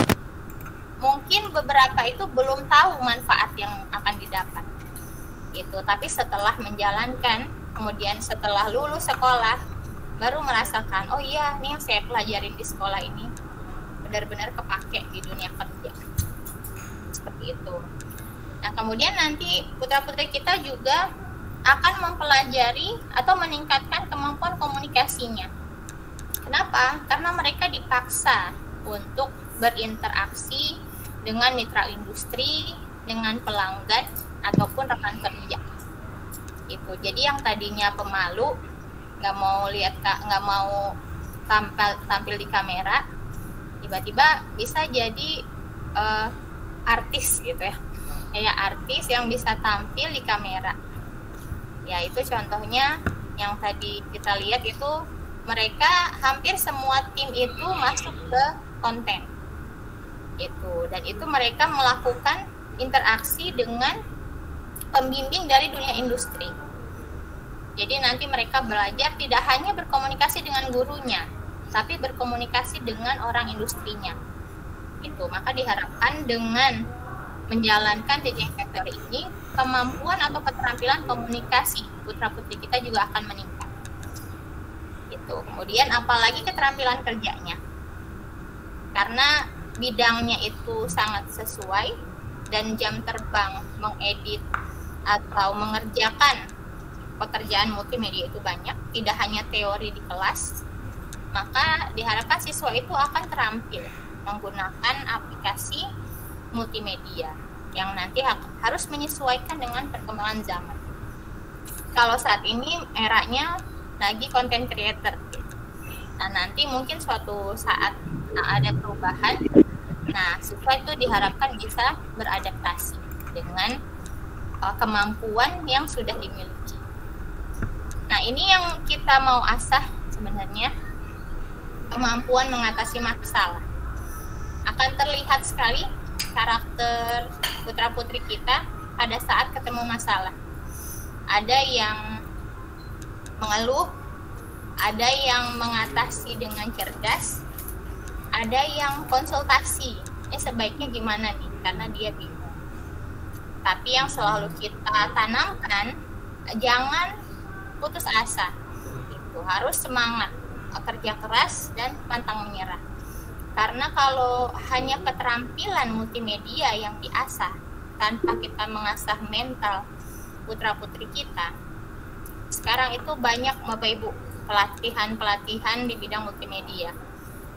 mungkin beberapa itu belum tahu manfaat yang akan didapat gitu, tapi setelah menjalankan, kemudian setelah lulus sekolah baru merasakan, oh iya, ini yang saya pelajarin di sekolah ini benar-benar kepake di dunia kerja seperti itu. Nah, kemudian nanti putra-putri kita juga akan mempelajari atau meningkatkan kemampuan komunikasinya. Kenapa? Karena mereka dipaksa untuk berinteraksi dengan mitra industri, dengan pelanggan ataupun rekan kerja. Itu. Jadi yang tadinya pemalu, nggak mau tampil di kamera, tiba-tiba bisa jadi artis gitu ya. Kayak artis yang bisa tampil di kamera. Ya, itu contohnya yang tadi kita lihat itu mereka hampir semua tim itu masuk ke konten. Dan itu mereka melakukan interaksi dengan pembimbing dari dunia industri. Jadi nanti mereka belajar tidak hanya berkomunikasi dengan gurunya, tapi berkomunikasi dengan orang industrinya. Maka diharapkan dengan menjalankan Teaching Factory ini, kemampuan atau keterampilan komunikasi putra-putri kita juga akan meningkat. Kemudian apalagi keterampilan kerjanya. Karena bidangnya itu sangat sesuai dan jam terbang mengedit atau mengerjakan pekerjaan multimedia itu banyak, tidak hanya teori di kelas, maka diharapkan siswa itu akan terampil menggunakan aplikasi multimedia yang nanti harus menyesuaikan dengan perkembangan zaman. Kalau saat ini eranya lagi content creator. Nah, nanti mungkin suatu saat ada perubahan. Nah, siswa itu diharapkan bisa beradaptasi dengan kemampuan yang sudah dimiliki. Nah, ini yang kita mau asah sebenarnya, kemampuan mengatasi masalah. Akan terlihat sekali karakter putra-putri kita pada saat ketemu masalah. Ada yang mengeluh, ada yang mengatasi dengan cerdas, ada yang konsultasi, ini sebaiknya gimana nih, karena dia bingung. Tapi yang selalu kita tanamkan, jangan putus asa, harus semangat, kerja keras dan pantang menyerah. Karena kalau hanya keterampilan multimedia yang diasah tanpa kita mengasah mental putra-putri kita, sekarang itu banyak Bapak Ibu pelatihan-pelatihan di bidang multimedia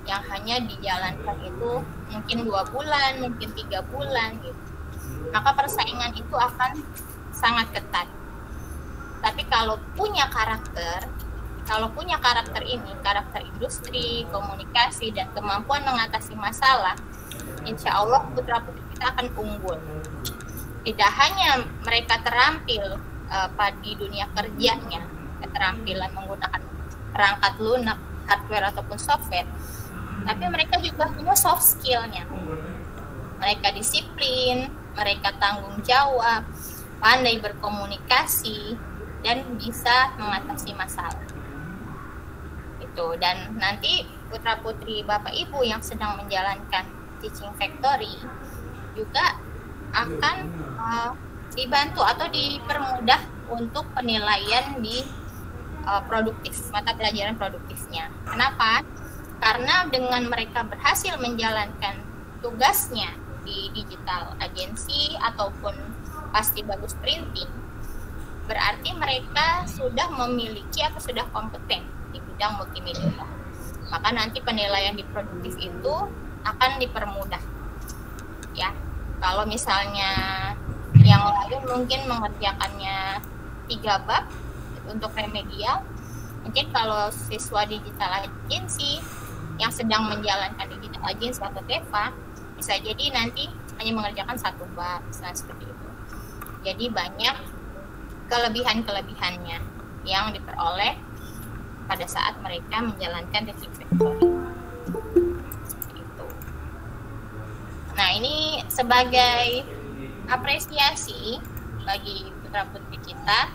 yang hanya dijalankan itu mungkin 2 bulan, mungkin 3 bulan gitu. Maka persaingan itu akan sangat ketat. Tapi kalau punya karakter ini, karakter industri, komunikasi, dan kemampuan mengatasi masalah, insya Allah putra-putri kita akan unggul. Tidak hanya mereka terampil di dunia kerjanya, keterampilan menggunakan perangkat lunak, hardware ataupun software, tapi mereka juga punya soft skill-nya. Mereka disiplin, mereka tanggung jawab, pandai berkomunikasi, dan bisa mengatasi masalah. Dan nanti putra-putri Bapak Ibu yang sedang menjalankan teaching factory juga akan dibantu atau dipermudah untuk penilaian di mata pelajaran produktifnya. Kenapa? Karena dengan mereka berhasil menjalankan tugasnya di digital agency ataupun pasti bagus printing, berarti mereka sudah memiliki atau sudah kompeten di bidang multimedia. Maka nanti penilaian di produktif itu akan dipermudah. Ya, kalau misalnya yang lain mungkin mengerjakannya 3 bab untuk remedial, mungkin kalau siswa digital agency yang sedang menjalankan digital agency atau TEFA bisa jadi nanti hanya mengerjakan 1 bab, misalnya seperti itu. Jadi banyak kelebihan-kelebihannya yang diperoleh pada saat mereka menjalankan teaching factory. Nah, ini sebagai apresiasi bagi putra-putri kita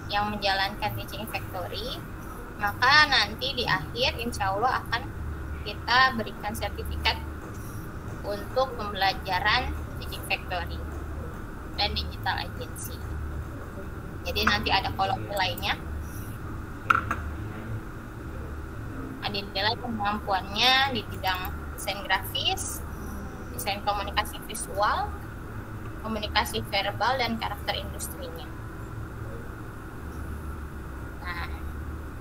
yang menjalankan teaching factory, maka nanti di akhir insya Allah akan kita berikan sertifikat untuk pembelajaran teaching factory dan digital agency. Jadi nanti ada kolom nilainya, dinilai kemampuannya di bidang desain grafis, desain komunikasi visual, komunikasi verbal, dan karakter industrinya. Nah,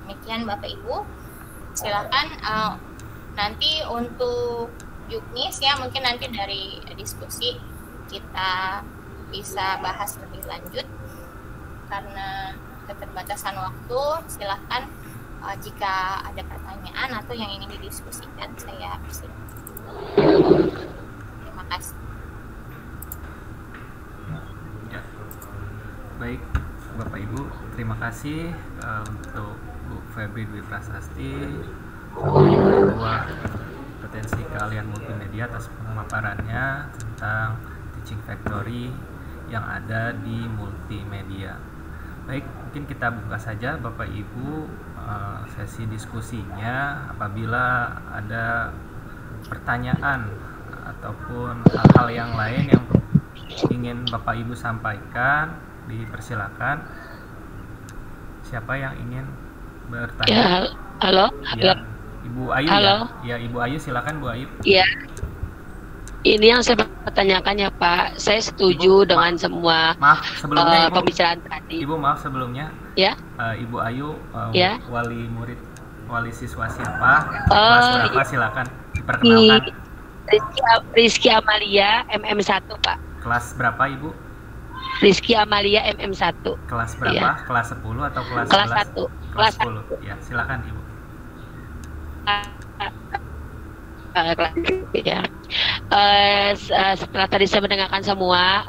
demikian Bapak Ibu. Silakan nanti untuk Juknis ya, mungkin nanti dari diskusi kita bisa bahas lebih lanjut karena keterbatasan waktu. Silakan jika ada pertanyaan atau yang ingin didiskusikan, saya persilakan. Terima kasih. Ya. Baik, Bapak Ibu, terima kasih untuk Bu Febri Dwi Prasasti, Ketua Potensi Keahlian Multimedia atas pemaparannya tentang teaching factory yang ada di multimedia. Baik, mungkin kita buka saja Bapak Ibu sesi diskusinya. Apabila ada pertanyaan ataupun hal-hal yang lain yang ingin Bapak Ibu sampaikan, dipersilakan. Siapa yang ingin bertanya? Ya, halo. Ya, Ibu Ayu. Halo. Ya, Ibu Ayu, silakan Bu Ayu. Iya. Ini yang saya pertanyakan ya Pak. Saya setuju dengan semua sebelumnya pembicaraan tadi. Ibu, maaf sebelumnya. Ya. Ibu Ayu, ya. wali siswa siapa? Kelas berapa? Silakan diperkenalkan. Rizky Amalia MM1 Pak. Kelas berapa Ibu? Rizky Amalia MM1. Kelas berapa? Ya. Kelas 10 atau kelas 11? Kelas 1. Kelas 10. Ya, silakan Ibu. Ya. Setelah tadi saya mendengarkan semua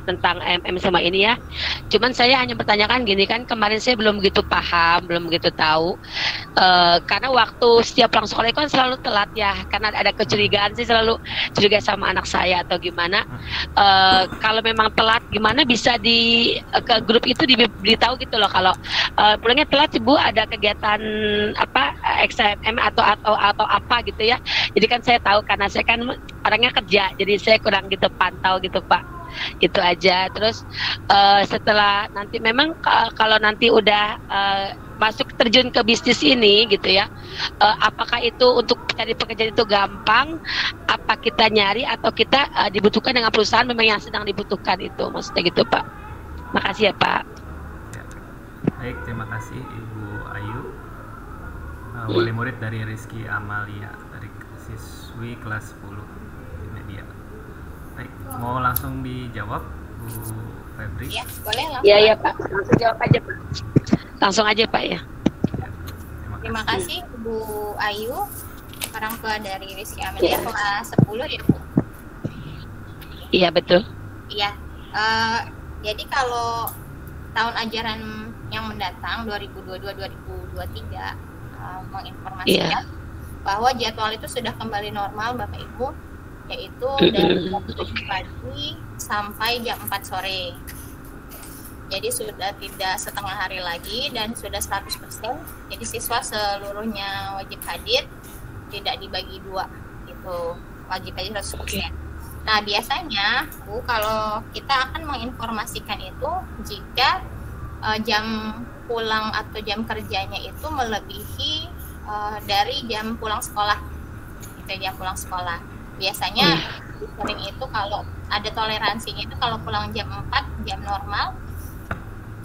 tentang MM sama ini ya, cuman saya hanya bertanyakan gini, kan kemarin saya belum begitu paham, belum begitu tahu, karena waktu setiap pulang sekolah itu kan selalu telat ya, karena ada kecurigaan, saya selalu curiga sama anak saya atau gimana. Kalau memang telat, gimana bisa ke grup itu diberitahu gitu loh, kalau pulangnya telat Ibu ada kegiatan XMM atau apa gitu ya. Jadi kan saya tahu karena saya kan orangnya kerja, jadi saya kurang gitu pantau gitu Pak. Itu aja. Terus setelah nanti memang kalau nanti udah masuk terjun ke bisnis ini gitu ya, apakah itu untuk cari pekerjaan itu gampang? Apa kita nyari atau kita dibutuhkan dengan perusahaan memang yang sedang dibutuhkan itu, maksudnya gitu Pak. Makasih ya Pak. Ya. Baik, terima kasih Ibu Ayu, wali murid dari Rizky Amalia, dari siswi kelas 10 media. Baik, mau langsung dijawab Bu Febri? Ya, boleh langsung. Iya Pak, langsung jawab aja Pak. Langsung aja Pak ya. Terima kasih Bu Ayu, orang tua dari Rizky Amalia kelas 10 ya Bu? Iya betul. Iya, jadi kalau tahun ajaran yang mendatang 2022-2023 menginformasikan bahwa jadwal itu sudah kembali normal Bapak Ibu, yaitu dari jam 7 pagi sampai jam 4 sore. Jadi sudah tidak setengah hari lagi dan sudah 100%. Jadi siswa seluruhnya wajib hadir, tidak dibagi dua gitu. wajib belajar 100%. Nah, biasanya Bu, kalau kita akan menginformasikan itu jika jam pulang atau jam kerjanya itu melebihi dari jam pulang sekolah. Itu jam pulang sekolah. Biasanya sering itu kalau ada toleransinya itu kalau pulang jam 4, jam normal,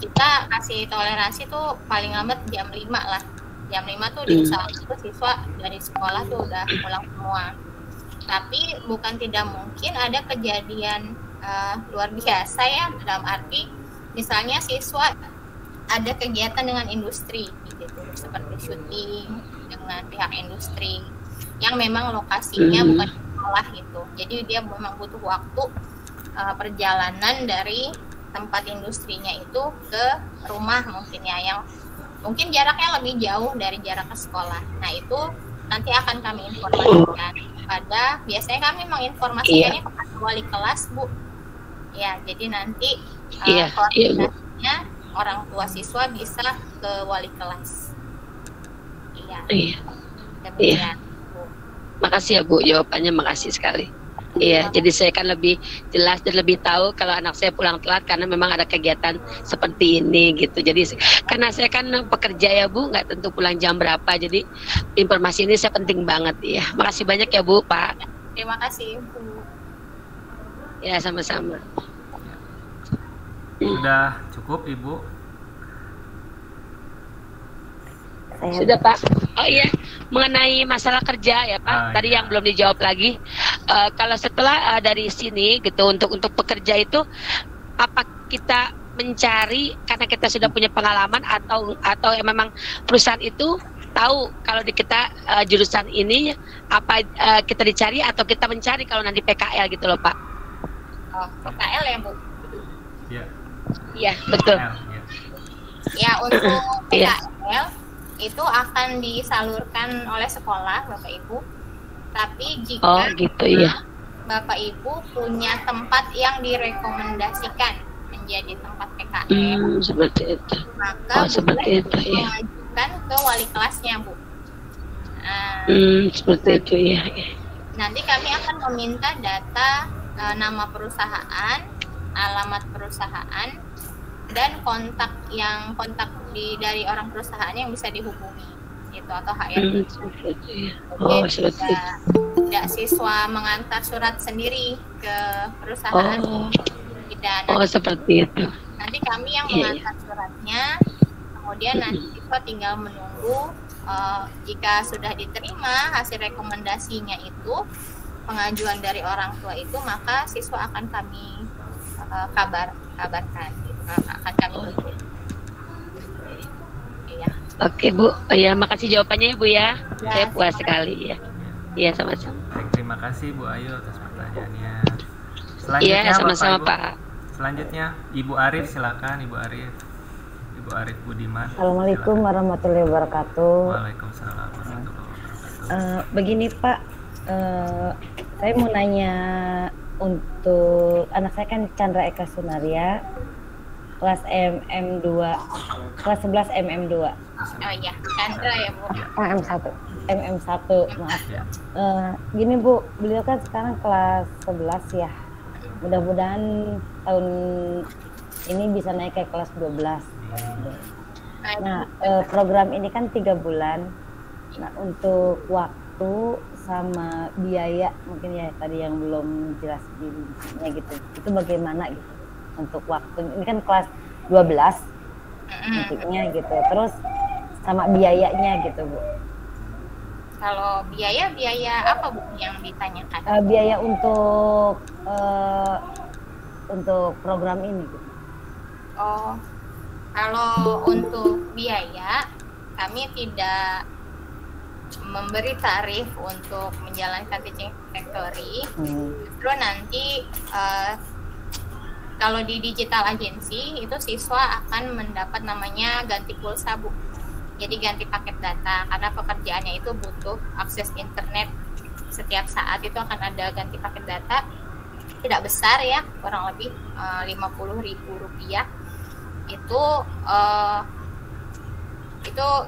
kita kasih toleransi tuh paling lambat jam 5 lah. Jam 5 tuh diusahakan tuh siswa dari sekolah tuh udah pulang semua. Tapi bukan tidak mungkin ada kejadian luar biasa ya, dalam arti misalnya siswa ada kegiatan dengan industri gitu, seperti syuting dengan pihak industri yang memang lokasinya bukan sekolah gitu. Jadi dia memang butuh waktu perjalanan dari tempat industrinya itu ke rumah mungkin ya, yang mungkin jaraknya lebih jauh dari jarak ke sekolah. Nah itu nanti akan kami informasikan biasanya kami menginformasikannya kepada wali kelas Bu. Ya, jadi nanti koordinasinya orang tua siswa bisa ke wali kelas. Demikian, Bu. Makasih ya Bu, jawabannya makasih sekali. Iya, jadi saya kan lebih jelas dan lebih tahu kalau anak saya pulang telat karena memang ada kegiatan seperti ini gitu. Jadi karena saya kan pekerja ya Bu, nggak tentu pulang jam berapa. Jadi informasi ini saya penting banget ya. Makasih banyak ya Bu, Pak. Terima kasih Bu. Ya, sama-sama. Sudah cukup Ibu? Sudah Pak. Oh iya, mengenai masalah kerja ya Pak, tadi yang belum dijawab lagi. Kalau setelah dari sini gitu untuk pekerja itu, apa kita mencari karena kita sudah punya pengalaman atau memang perusahaan itu tahu kalau di kita jurusan ini apa kita dicari atau kita mencari kalau nanti PKL gitu loh Pak? Oh, PKL ya Bu? Iya. Iya betul. Ya untuk PKL itu akan disalurkan oleh sekolah Bapak Ibu. Tapi jika Bapak Ibu punya tempat yang direkomendasikan menjadi tempat PKL, seperti itu. Maka seperti itu ya. Mengajukan ke wali kelasnya Bu. Seperti itu ya. Nanti kami akan meminta data nama perusahaan, alamat perusahaan, dan kontak dari orang perusahaan yang bisa dihubungi itu atau HRD. Jadi tidak siswa mengantar surat sendiri ke perusahaan. Seperti itu. Nanti kami yang mengantar suratnya, kemudian nanti siswa tinggal menunggu jika sudah diterima hasil rekomendasinya itu, pengajuan dari orang tua itu, maka siswa akan kami kabarkan. Akan kami tuntut. Oke Bu, ya makasih jawabannya ya Bu ya. Saya puas sekali ya. Iya sama-sama. Terima kasih Bu Ayu atas pertanyaannya. Selanjutnya iya sama-sama Pak. Selanjutnya Ibu Arif, silakan Ibu Arif. Ibu Arif Budiman. Assalamualaikum warahmatullahi wabarakatuh. Waalaikumsalam warahmatullahi wabarakatuh. Begini Pak, saya mau nanya untuk anak saya kan Chandra Eka Sunaria, kelas MM2, kelas 11 MM2. Oh iya, Chandra ya Bu. MM1, maaf. Gini Bu, beliau kan sekarang kelas 11 ya. Mudah-mudahan tahun ini bisa naik ke kelas 12. Nah, program ini kan 3 bulan. Nah, untuk waktu sama biaya mungkin ya tadi yang belum jelas dirinya gitu. Itu bagaimana gitu? Untuk waktu ini kan kelas 12 nantinya gitu, terus sama biayanya gitu Bu. Kalau biaya apa Bu yang ditanyakan? Biaya untuk program ini gitu. Oh, kalau untuk biaya kami tidak memberi tarif untuk menjalankan teaching factory. Justru nanti kalau di digital agency itu siswa akan mendapat namanya ganti pulsa Bu. Jadi ganti paket data karena pekerjaannya itu butuh akses internet setiap saat, itu akan ada ganti paket data. Tidak besar ya, kurang lebih Rp50.000. Itu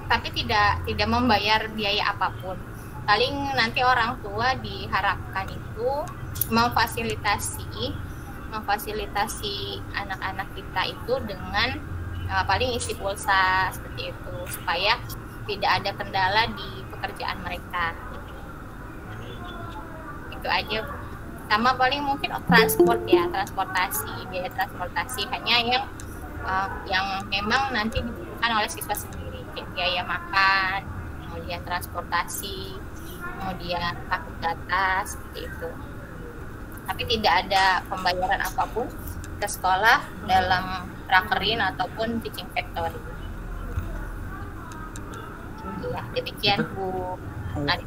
tapi tidak membayar biaya apapun. paling nanti orang tua diharapkan itu memfasilitasi anak-anak kita itu dengan paling isi pulsa seperti itu, supaya tidak ada kendala di pekerjaan mereka. Itu aja. Sama paling mungkin transportasi, biaya transportasi hanya yang memang nanti dibutuhkan oleh siswa sendiri, biaya makan, kemudian transportasi, kemudian paket data seperti itu. Tapi tidak ada pembayaran apapun ke sekolah dalam Rakerin ataupun Teaching Factory. Ya, demikian Bu.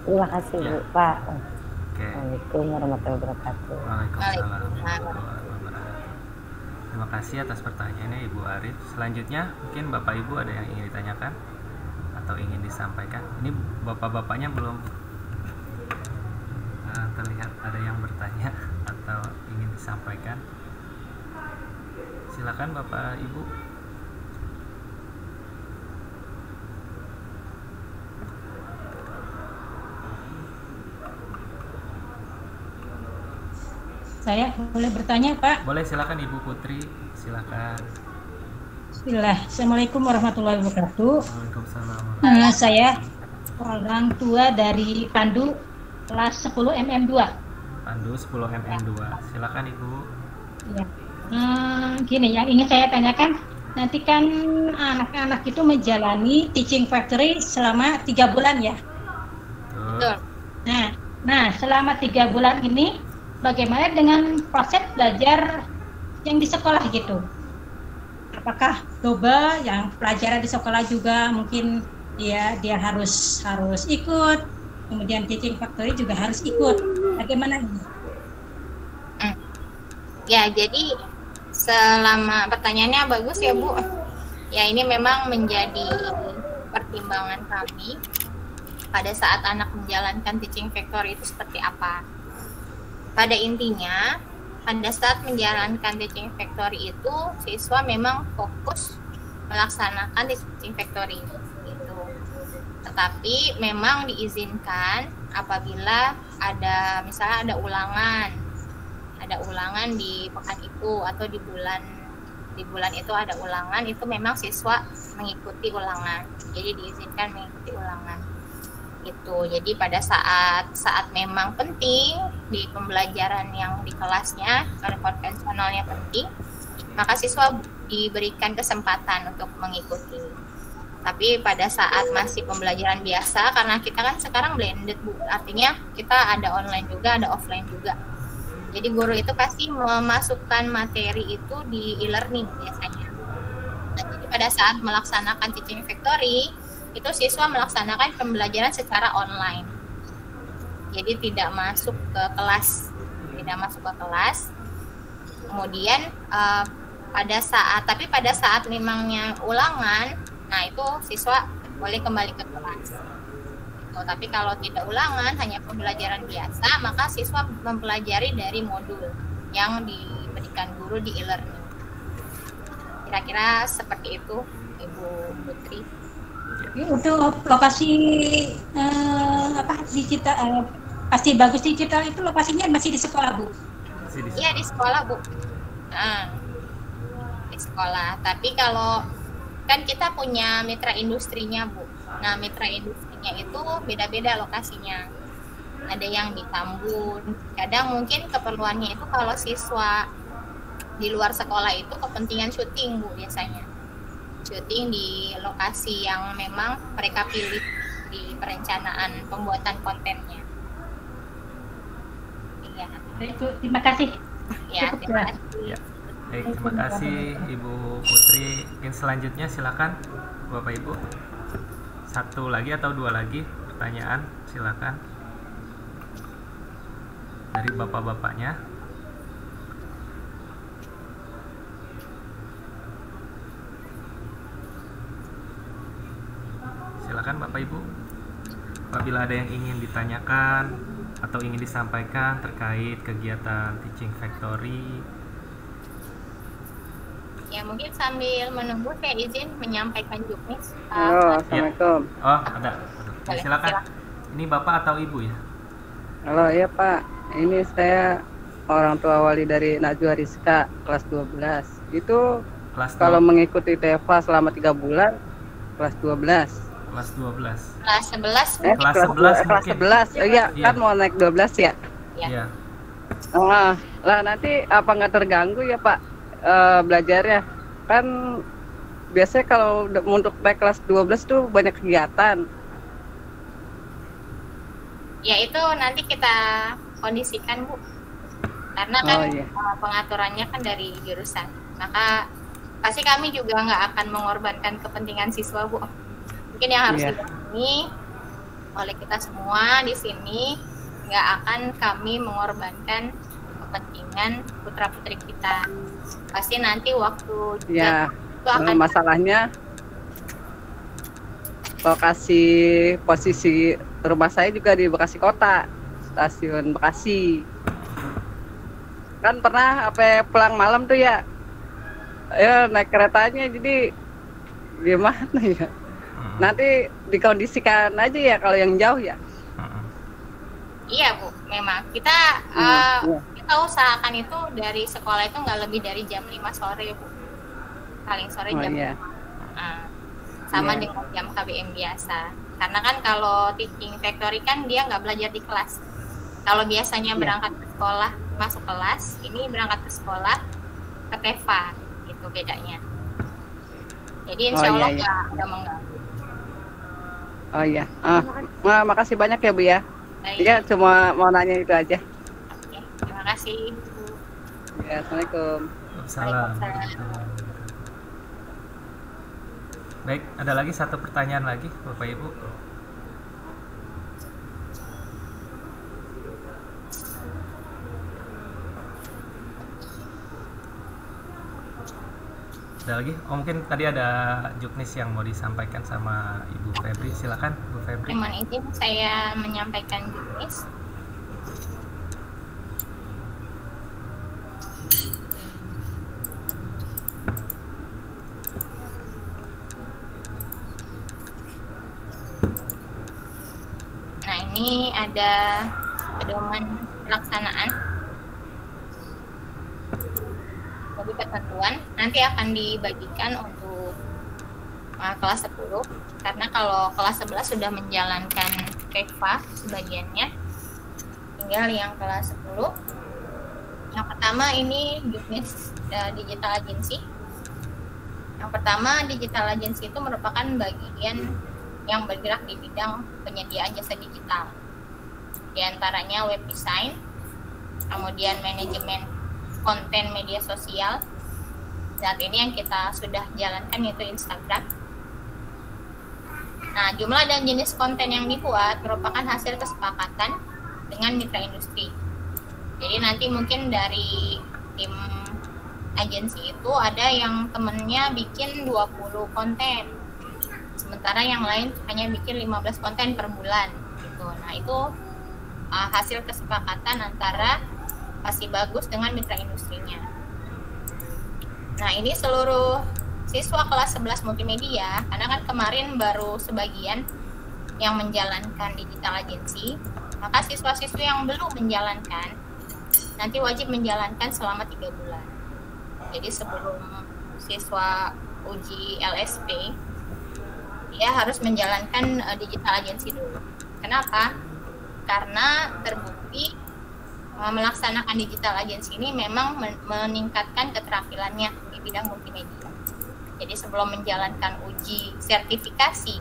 Terima kasih Bu, Pak. Oke. Assalamualaikum warahmatullahi wabarakatuh. Waalaikumsalam. Terima kasih atas pertanyaannya Ibu Arif. Selanjutnya mungkin Bapak Ibu ada yang ingin ditanyakan atau ingin disampaikan. Ini bapak-bapaknya belum terlihat ada yang bertanya atau ingin disampaikan. Silakan Bapak Ibu. Saya boleh bertanya, Pak? Boleh, silakan Ibu Putri, silakan. Bismillah. Assalamualaikum warahmatullahi wabarakatuh. Waalaikumsalam. Saya orang tua dari Pandu kelas 10 MM2. Pandu 10 MM2. Silakan Ibu. Ya. Gini, yang ingin saya tanyakan, nanti kan anak-anak itu menjalani Teaching Factory selama 3 bulan ya. Betul. Nah, selama 3 bulan ini bagaimana dengan proses belajar yang di sekolah gitu? Apakah coba yang pelajaran di sekolah juga mungkin dia harus ikut, kemudian Teaching Factory juga harus ikut. Bagaimana ini? Ya, jadi selama pertanyaannya bagus ya Bu. Ya, ini memang menjadi pertimbangan kami pada saat anak menjalankan Teaching Factory itu seperti apa. Pada intinya, pada saat menjalankan Teaching Factory itu, siswa memang fokus melaksanakan Teaching Factory itu. Tetapi memang diizinkan apabila misalnya ada ulangan di pekan itu atau di bulan itu ada ulangan, itu memang siswa mengikuti ulangan. Jadi diizinkan mengikuti ulangan. Itu. Jadi pada saat memang penting di pembelajaran yang di kelasnya, karena konvensionalnya penting, maka siswa diberikan kesempatan untuk mengikuti. Tapi pada saat masih pembelajaran biasa, karena kita kan sekarang blended Bu, artinya kita ada online juga, ada offline juga. Jadi guru itu pasti memasukkan materi itu di e-learning biasanya. Nah, jadi pada saat melaksanakan Teaching Factory, itu siswa melaksanakan pembelajaran secara online. Jadi tidak masuk ke kelas. Kemudian pada saat memangnya ulangan, nah itu siswa boleh kembali ke kelas. Tapi kalau tidak ulangan, hanya pembelajaran biasa, maka siswa mempelajari dari modul yang diberikan guru di e-learning. Kira-kira seperti itu, Ibu Putri. Untuk lokasi digital pasti bagus digital itu lokasinya masih di sekolah Bu? Iya di sekolah Bu. Di sekolah. Tapi kalau kan kita punya mitra industrinya Bu. Nah mitra industrinya itu beda-beda lokasinya. Ada yang di Tambun. Kadang mungkin keperluannya itu kalau siswa di luar sekolah itu kepentingan syuting Bu biasanya. Syuting di lokasi yang memang mereka pilih di perencanaan pembuatan kontennya. Iya. Terima kasih. Ya, terima kasih. Ya. Baik, terima kasih Ibu Putri. Mungkin selanjutnya silakan Bapak Ibu. 1 lagi atau 2 lagi pertanyaan, silakan. Dari bapak-bapaknya. Silakan Bapak Ibu, apabila ada yang ingin ditanyakan atau ingin disampaikan terkait kegiatan Teaching Factory. Ya mungkin sambil menunggu saya izin menyampaikan juknis. Halo, Assalamualaikum. Oh ada. Silakan Ini Bapak atau Ibu ya? Halo, iya Pak. Ini saya orang tua wali dari Najwa Rizka, kelas 12. Itu kalau mengikuti TEFA selama 3 bulan, kelas 12. Kelas 12. Kelas 11. Kelas 11 mungkin. Iya, kan mau naik 12 ya? Iya. Lah nanti apa nggak terganggu ya Pak belajarnya? Kan biasanya kalau untuk naik kelas 12 tuh banyak kegiatan. Ya itu nanti kita kondisikan Bu, karena kan pengaturannya kan dari jurusan, maka pasti kami juga nggak akan mengorbankan kepentingan siswa Bu. Mungkin yang harus dipahami oleh kita semua di sini, nggak akan kami mengorbankan kepentingan putra putri kita. Pasti nanti waktu itu akan masalahnya lokasi posisi rumah saya juga di Bekasi Kota, stasiun Bekasi. Kan pernah pulang malam tuh ya naik keretanya, jadi gimana ya? Nanti dikondisikan aja ya kalau yang jauh ya. Iya Bu, memang kita kita usahakan itu dari sekolah itu nggak lebih dari jam 5 sore Bu, paling sore jam 5. Sama dengan jam KBM biasa. Karena kan kalau teaching factory kan dia nggak belajar di kelas. Kalau biasanya berangkat ke sekolah, masuk kelas, ini berangkat ke sekolah, ke TEFA, gitu bedanya. Jadi insya Allah nggak mengganggu. Oh iya, makasih banyak ya Bu ya. Iya, cuma mau nanya itu aja. Oke, terima kasih Bu. Ya, Assalamualaikum. Waalaikumsalam. Baik, ada lagi satu pertanyaan lagi Bapak Ibu. Ada lagi? Mungkin tadi ada juknis yang mau disampaikan sama Ibu Febri. Silakan Bu Febri. Mohon izin saya menyampaikan juknis. Nah, ini ada pedoman pelaksanaan bagi ketentuan, nanti akan dibagikan untuk kelas 10, karena kalau kelas 11 sudah menjalankan TEFA sebagiannya, tinggal yang kelas 10. Yang pertama ini juknis digital agency. Yang pertama, digital agency itu merupakan bagian yang bergerak di bidang penyediaan jasa digital, di antaranya web design, kemudian manajemen konten media sosial. Saat ini yang kita sudah jalankan yaitu Instagram. Nah, jumlah dan jenis konten yang dibuat merupakan hasil kesepakatan dengan mitra industri. Jadi nanti mungkin dari tim agensi itu ada yang temennya bikin 20 konten, sementara yang lain hanya bikin 15 konten per bulan gitu. Nah, itu hasil kesepakatan antara Pasti Bagus dengan mitra industrinya. Nah, ini seluruh siswa kelas 11 multimedia, karena kan kemarin baru sebagian yang menjalankan digital agency, maka siswa-siswi yang belum menjalankan nanti wajib menjalankan selama 3 bulan. Jadi sebelum siswa uji LSP, dia harus menjalankan digital agency dulu. Kenapa? Karena terbukti melaksanakan digital agency ini memang meningkatkan keterampilannya di bidang multimedia. Jadi sebelum menjalankan uji sertifikasi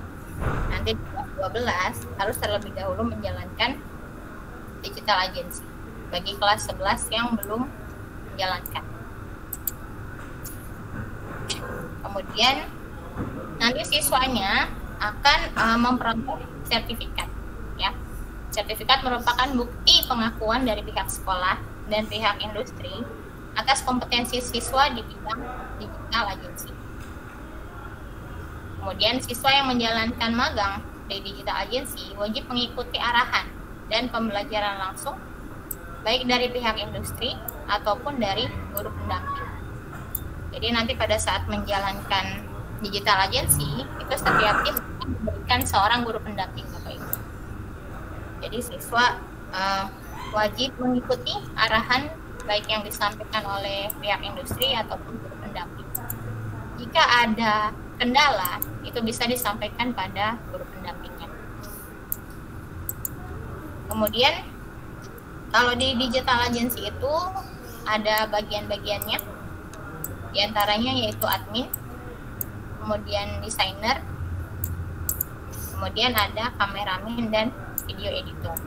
nanti di kelas 12 harus terlebih dahulu menjalankan digital agency bagi kelas 11 yang belum menjalankan. Kemudian nanti siswanya akan memperoleh sertifikat, ya. Sertifikat merupakan bukti pengakuan dari pihak sekolah dan pihak industri atas kompetensi siswa di bidang digital agency. Kemudian siswa yang menjalankan magang di digital agency wajib mengikuti arahan dan pembelajaran langsung baik dari pihak industri ataupun dari guru pendamping. Jadi nanti pada saat menjalankan digital agency itu setiap tim akan diberikan seorang guru pendamping, Bapak Ibu. Jadi siswa wajib mengikuti arahan baik yang disampaikan oleh pihak industri ataupun guru pendamping. Jika ada kendala, itu bisa disampaikan pada guru pendampingnya. Kemudian kalau di digital agency itu ada bagian-bagiannya, diantaranya yaitu admin, kemudian desainer, kemudian ada kameramen dan video editor.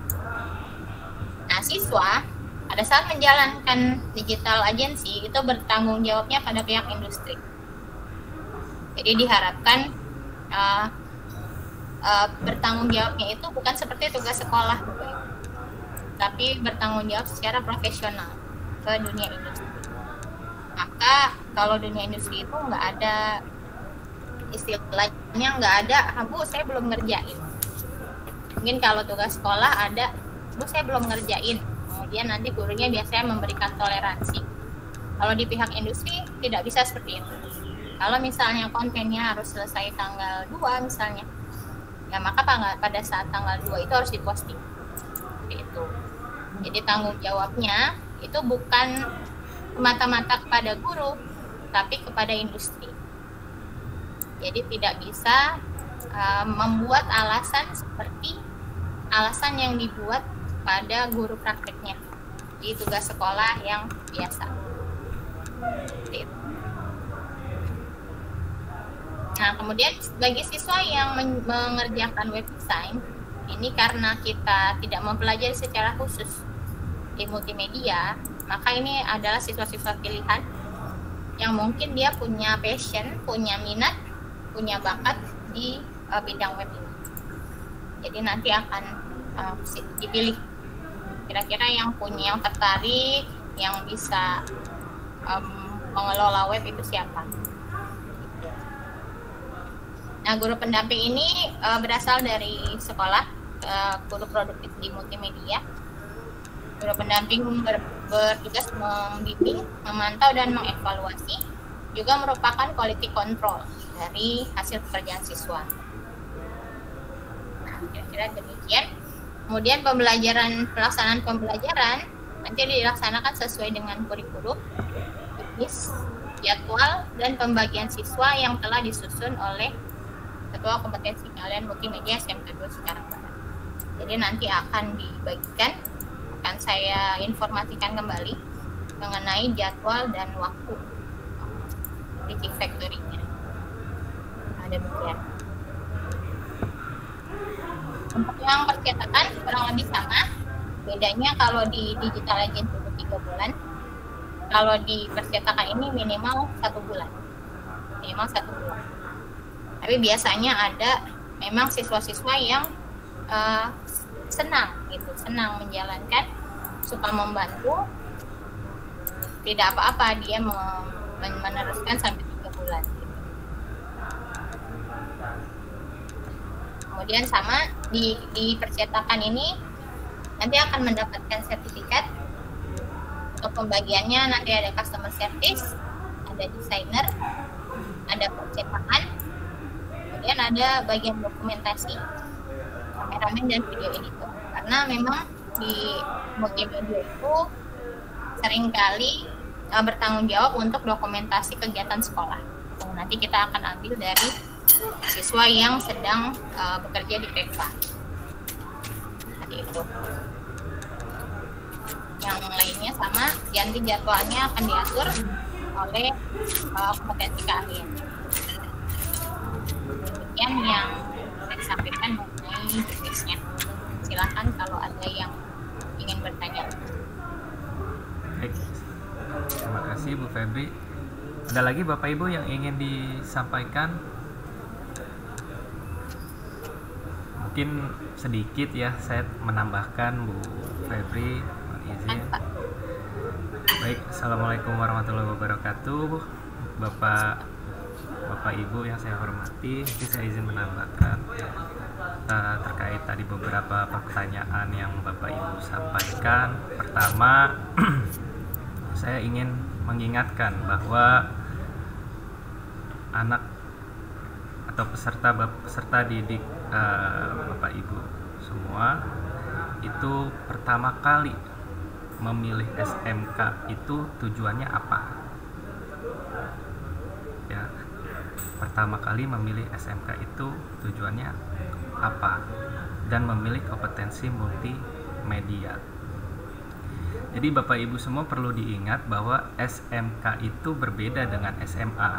Nah, siswa pada saat menjalankan digital agency itu bertanggung jawabnya pada pihak industri. Jadi diharapkan bertanggung jawabnya itu bukan seperti tugas sekolah, tapi bertanggung jawab secara profesional ke dunia industri. Maka kalau dunia industri itu nggak ada istilahnya, nggak ada, Bu saya belum ngerjain. Mungkin kalau tugas sekolah ada, Bu saya belum ngerjain. Kemudian nanti gurunya biasanya memberikan toleransi. Kalau di pihak industri tidak bisa seperti itu. Kalau misalnya kontennya harus selesai tanggal 2 misalnya, ya maka pada saat tanggal 2 itu harus diposting. Seperti itu. Jadi tanggung jawabnya itu bukan semata-mata kepada guru, tapi kepada industri. Jadi tidak bisa membuat alasan seperti alasan yang dibuat pada guru prakteknya di tugas sekolah yang biasa. Seperti itu. Nah, kemudian bagi siswa yang mengerjakan web design, ini karena kita tidak mempelajari secara khusus di multimedia, maka ini adalah siswa-siswa pilihan yang mungkin dia punya passion, punya minat, punya bakat di bidang web ini. Jadi nanti akan dipilih kira-kira yang tertarik, yang bisa mengelola web itu siapa. Nah, guru pendamping ini berasal dari sekolah guru produktif di multimedia. Guru pendamping bertugas membimbing, memantau dan mengevaluasi, juga merupakan quality control dari hasil pekerjaan siswa. Nah, kira-kira demikian. Kemudian pelaksanaan pembelajaran nanti dilaksanakan sesuai dengan kurikulum, teknis, jadwal, dan pembagian siswa yang telah disusun oleh Ketua Kompetensi Keahlian Multimedia SMK 2 Cikarang Barat. Jadi nanti akan dibagikan, akan saya informasikan kembali mengenai jadwal dan waktu teaching factory-nya. Nah, demikian. Untuk yang percetakan kurang lebih sama, bedanya kalau di digital agency itu 3 bulan, kalau di percetakan ini minimal 1 bulan. Minimal 1 bulan. Tapi biasanya ada memang siswa-siswa yang senang senang menjalankan, suka membantu, tidak apa-apa dia meneruskan sampai 3 bulan. Kemudian sama di percetakan ini nanti akan mendapatkan sertifikat. Untuk pembagiannya nanti ada customer service, ada desainer, ada percetakan, kemudian ada bagian dokumentasi, kameramen dan video editor. Karena memang di multimedia itu seringkali bertanggung jawab untuk dokumentasi kegiatan sekolah. Nanti kita akan ambil dari siswa yang sedang bekerja di PEPA. Tadi itu. Yang lainnya sama, ganti jadwalnya akan diatur oleh kompetensi keahlian. Demikian yang saya sampaikan mengenai jenisnya. Silakan kalau ada yang ingin bertanya. Baik, terima kasih Bu Febri. Ada lagi Bapak Ibu yang ingin disampaikan? Mungkin sedikit ya, saya menambahkan Bu Febri, mohon izin. Baik, Assalamualaikum warahmatullahi wabarakatuh. Bapak Ibu yang saya hormati, saya izin menambahkan terkait tadi beberapa pertanyaan yang Bapak Ibu sampaikan. Pertama, saya ingin mengingatkan bahwa anak atau peserta didik Bapak Ibu semua itu pertama kali memilih SMK itu tujuannya apa? Ya, pertama kali memilih SMK itu tujuannya apa? Dan memilih kompetensi multimedia. Jadi Bapak Ibu semua perlu diingat bahwa SMK itu berbeda dengan SMA.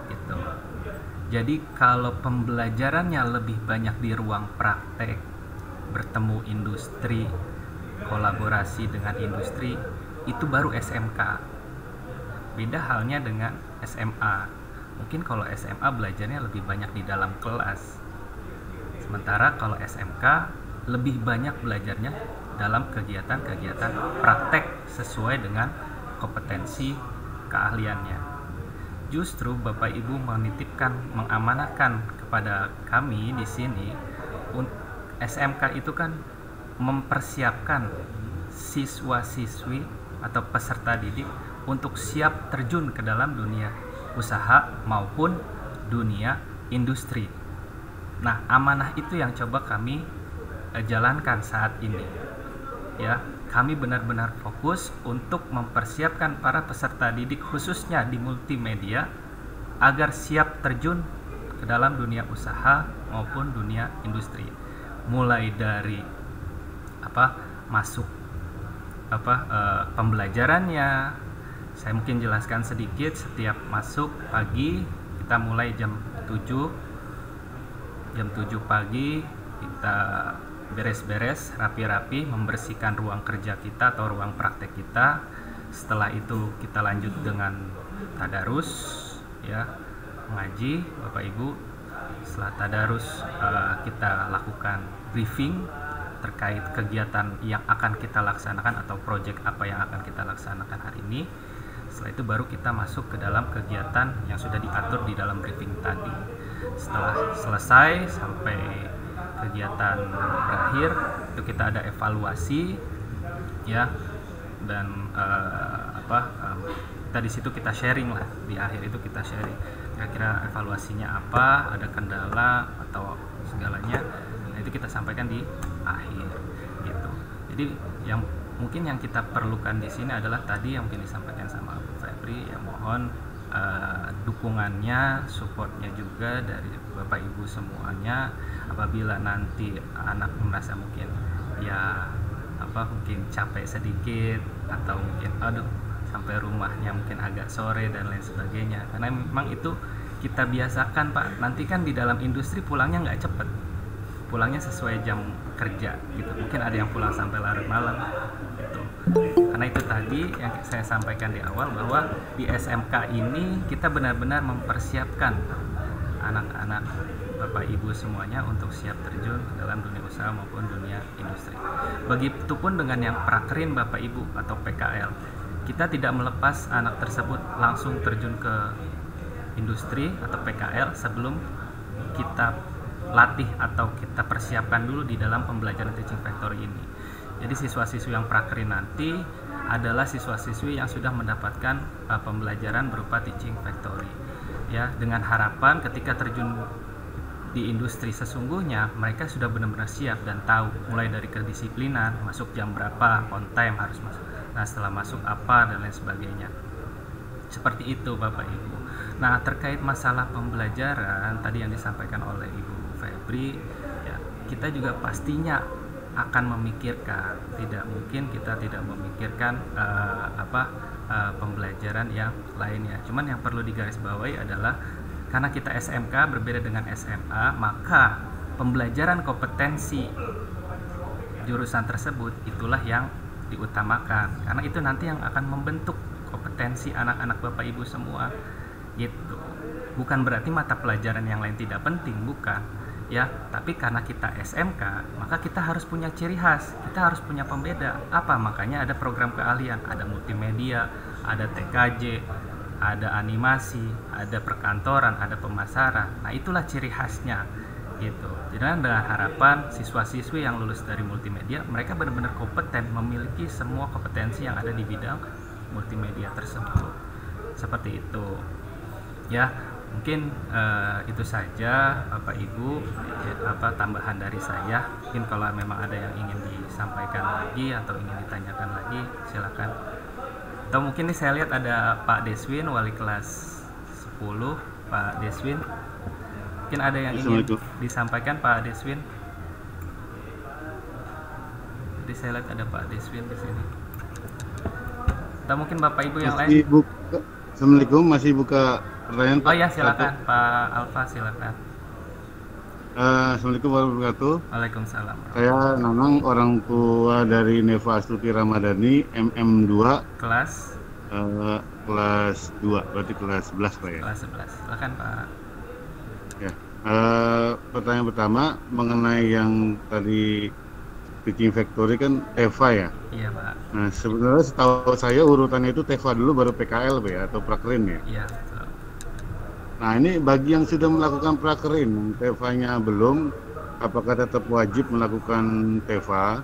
Gitu. Jadi kalau pembelajarannya lebih banyak di ruang praktek, bertemu industri, kolaborasi dengan industri, itu baru SMK. Beda halnya dengan SMA. Mungkin kalau SMA belajarnya lebih banyak di dalam kelas. Sementara kalau SMK lebih banyak belajarnya dalam kegiatan-kegiatan praktek sesuai dengan kompetensi keahliannya. Justru Bapak Ibu menitipkan, mengamanahkan kepada kami di sini, SMK itu kan mempersiapkan siswa-siswi atau peserta didik untuk siap terjun ke dalam dunia usaha maupun dunia industri. Nah, amanah itu yang coba kami jalankan saat ini. Ya, kami benar-benar fokus untuk mempersiapkan para peserta didik khususnya di multimedia agar siap terjun ke dalam dunia usaha maupun dunia industri. Mulai dari pembelajarannya, saya mungkin jelaskan sedikit. Setiap masuk pagi kita mulai jam 7 pagi kita beres-beres, rapi-rapi, membersihkan ruang kerja kita atau ruang praktek kita. Setelah itu kita lanjut dengan tadarus, ya, mengaji Bapak Ibu. Setelah tadarus kita lakukan briefing terkait kegiatan yang akan kita laksanakan atau proyek apa yang akan kita laksanakan hari ini. Setelah itu baru kita masuk ke dalam kegiatan yang sudah diatur di dalam briefing tadi. Setelah selesai sampai kegiatan berakhir, itu kita ada evaluasi, ya, dan kita di situ kita sharing lah. Di akhir itu kita sharing kira-kira evaluasinya apa, ada kendala atau segalanya. Nah, itu kita sampaikan di akhir gitu. Jadi yang mungkin yang kita perlukan di sini adalah tadi yang mungkin disampaikan sama Bu Febri, ya, mohon dukungannya, supportnya juga dari Bapak Ibu semuanya. Apabila nanti anak merasa mungkin mungkin capek sedikit atau mungkin sampai rumahnya mungkin agak sore dan lain sebagainya, karena memang itu kita biasakan Pak. Nanti kan di dalam industri pulangnya nggak cepet, pulangnya sesuai jam kerja gitu. Mungkin ada yang pulang sampai larut malam gitu. Karena itu tadi yang saya sampaikan di awal, bahwa di SMK ini kita benar-benar mempersiapkan anak-anak Bapak Ibu semuanya untuk siap terjun dalam dunia usaha maupun dunia industri. Begitupun dengan yang prakerin Bapak Ibu atau PKL. Kita tidak melepas anak tersebut langsung terjun ke industri atau PKL sebelum kita latih atau kita persiapkan dulu di dalam pembelajaran teaching factory ini. Jadi siswa-siswi yang prakerin nanti adalah siswa-siswi yang sudah mendapatkan pembelajaran berupa teaching factory. Ya, dengan harapan ketika terjun di industri sesungguhnya mereka sudah benar-benar siap dan tahu mulai dari kedisiplinan, masuk jam berapa, on time harus masuk. Nah, setelah masuk apa dan lain sebagainya. Seperti itu Bapak Ibu. Nah, terkait masalah pembelajaran tadi yang disampaikan oleh Ibu Febri, ya, kita juga pastinya akan memikirkan, tidak mungkin kita tidak memikirkan pembelajaran yang lainnya. Cuman yang perlu digarisbawahi adalah karena kita SMK berbeda dengan SMA, maka pembelajaran kompetensi jurusan tersebut itulah yang diutamakan, karena itu nanti yang akan membentuk kompetensi anak-anak Bapak Ibu semua gitu. Bukan berarti mata pelajaran yang lain tidak penting, bukan ya, tapi karena kita SMK maka kita harus punya ciri khas, kita harus punya pembeda. Apa? Makanya ada program keahlian, ada multimedia, ada TKJ, ada animasi, ada perkantoran, ada pemasaran. Nah, itulah ciri khasnya gitu. Jadi dengan harapan siswa-siswi yang lulus dari multimedia mereka benar-benar kompeten, memiliki semua kompetensi yang ada di bidang multimedia tersebut. Seperti itu. Ya, Mungkin itu saja Bapak Ibu, tambahan dari saya. Mungkin kalau memang ada yang ingin disampaikan lagi atau ingin ditanyakan lagi, silakan. Atau mungkin nih saya lihat ada Pak Deswin, wali kelas 10. Pak Deswin, mungkin ada yang ingin disampaikan Pak Deswin. Jadi saya lihat ada Pak Deswin di sini. Atau mungkin Bapak Ibu yang lain. Assalamualaikum, masih buka pertanyaan Pak? Oh ya, silakan Pak Alfa, silakan. Assalamualaikum warahmatullahi wabarakatuh. Waalaikumsalam. Saya Nanang, orang tua dari Neva Astuti Ramadhani, MM2 kelas 2, berarti kelas 11 Pak ya? Kelas 11, silakan Pak. Ya, pertanyaan pertama mengenai yang tadi Teaching Factory kan TEFA ya? Iya Pak. Nah sebenarnya setahu saya urutannya itu TEFA dulu baru PKL Pak ya, atau prakerin ya? Iya betul. Nah ini bagi yang sudah melakukan prakerin, TEFA-nya belum, apakah tetap wajib melakukan TEFA?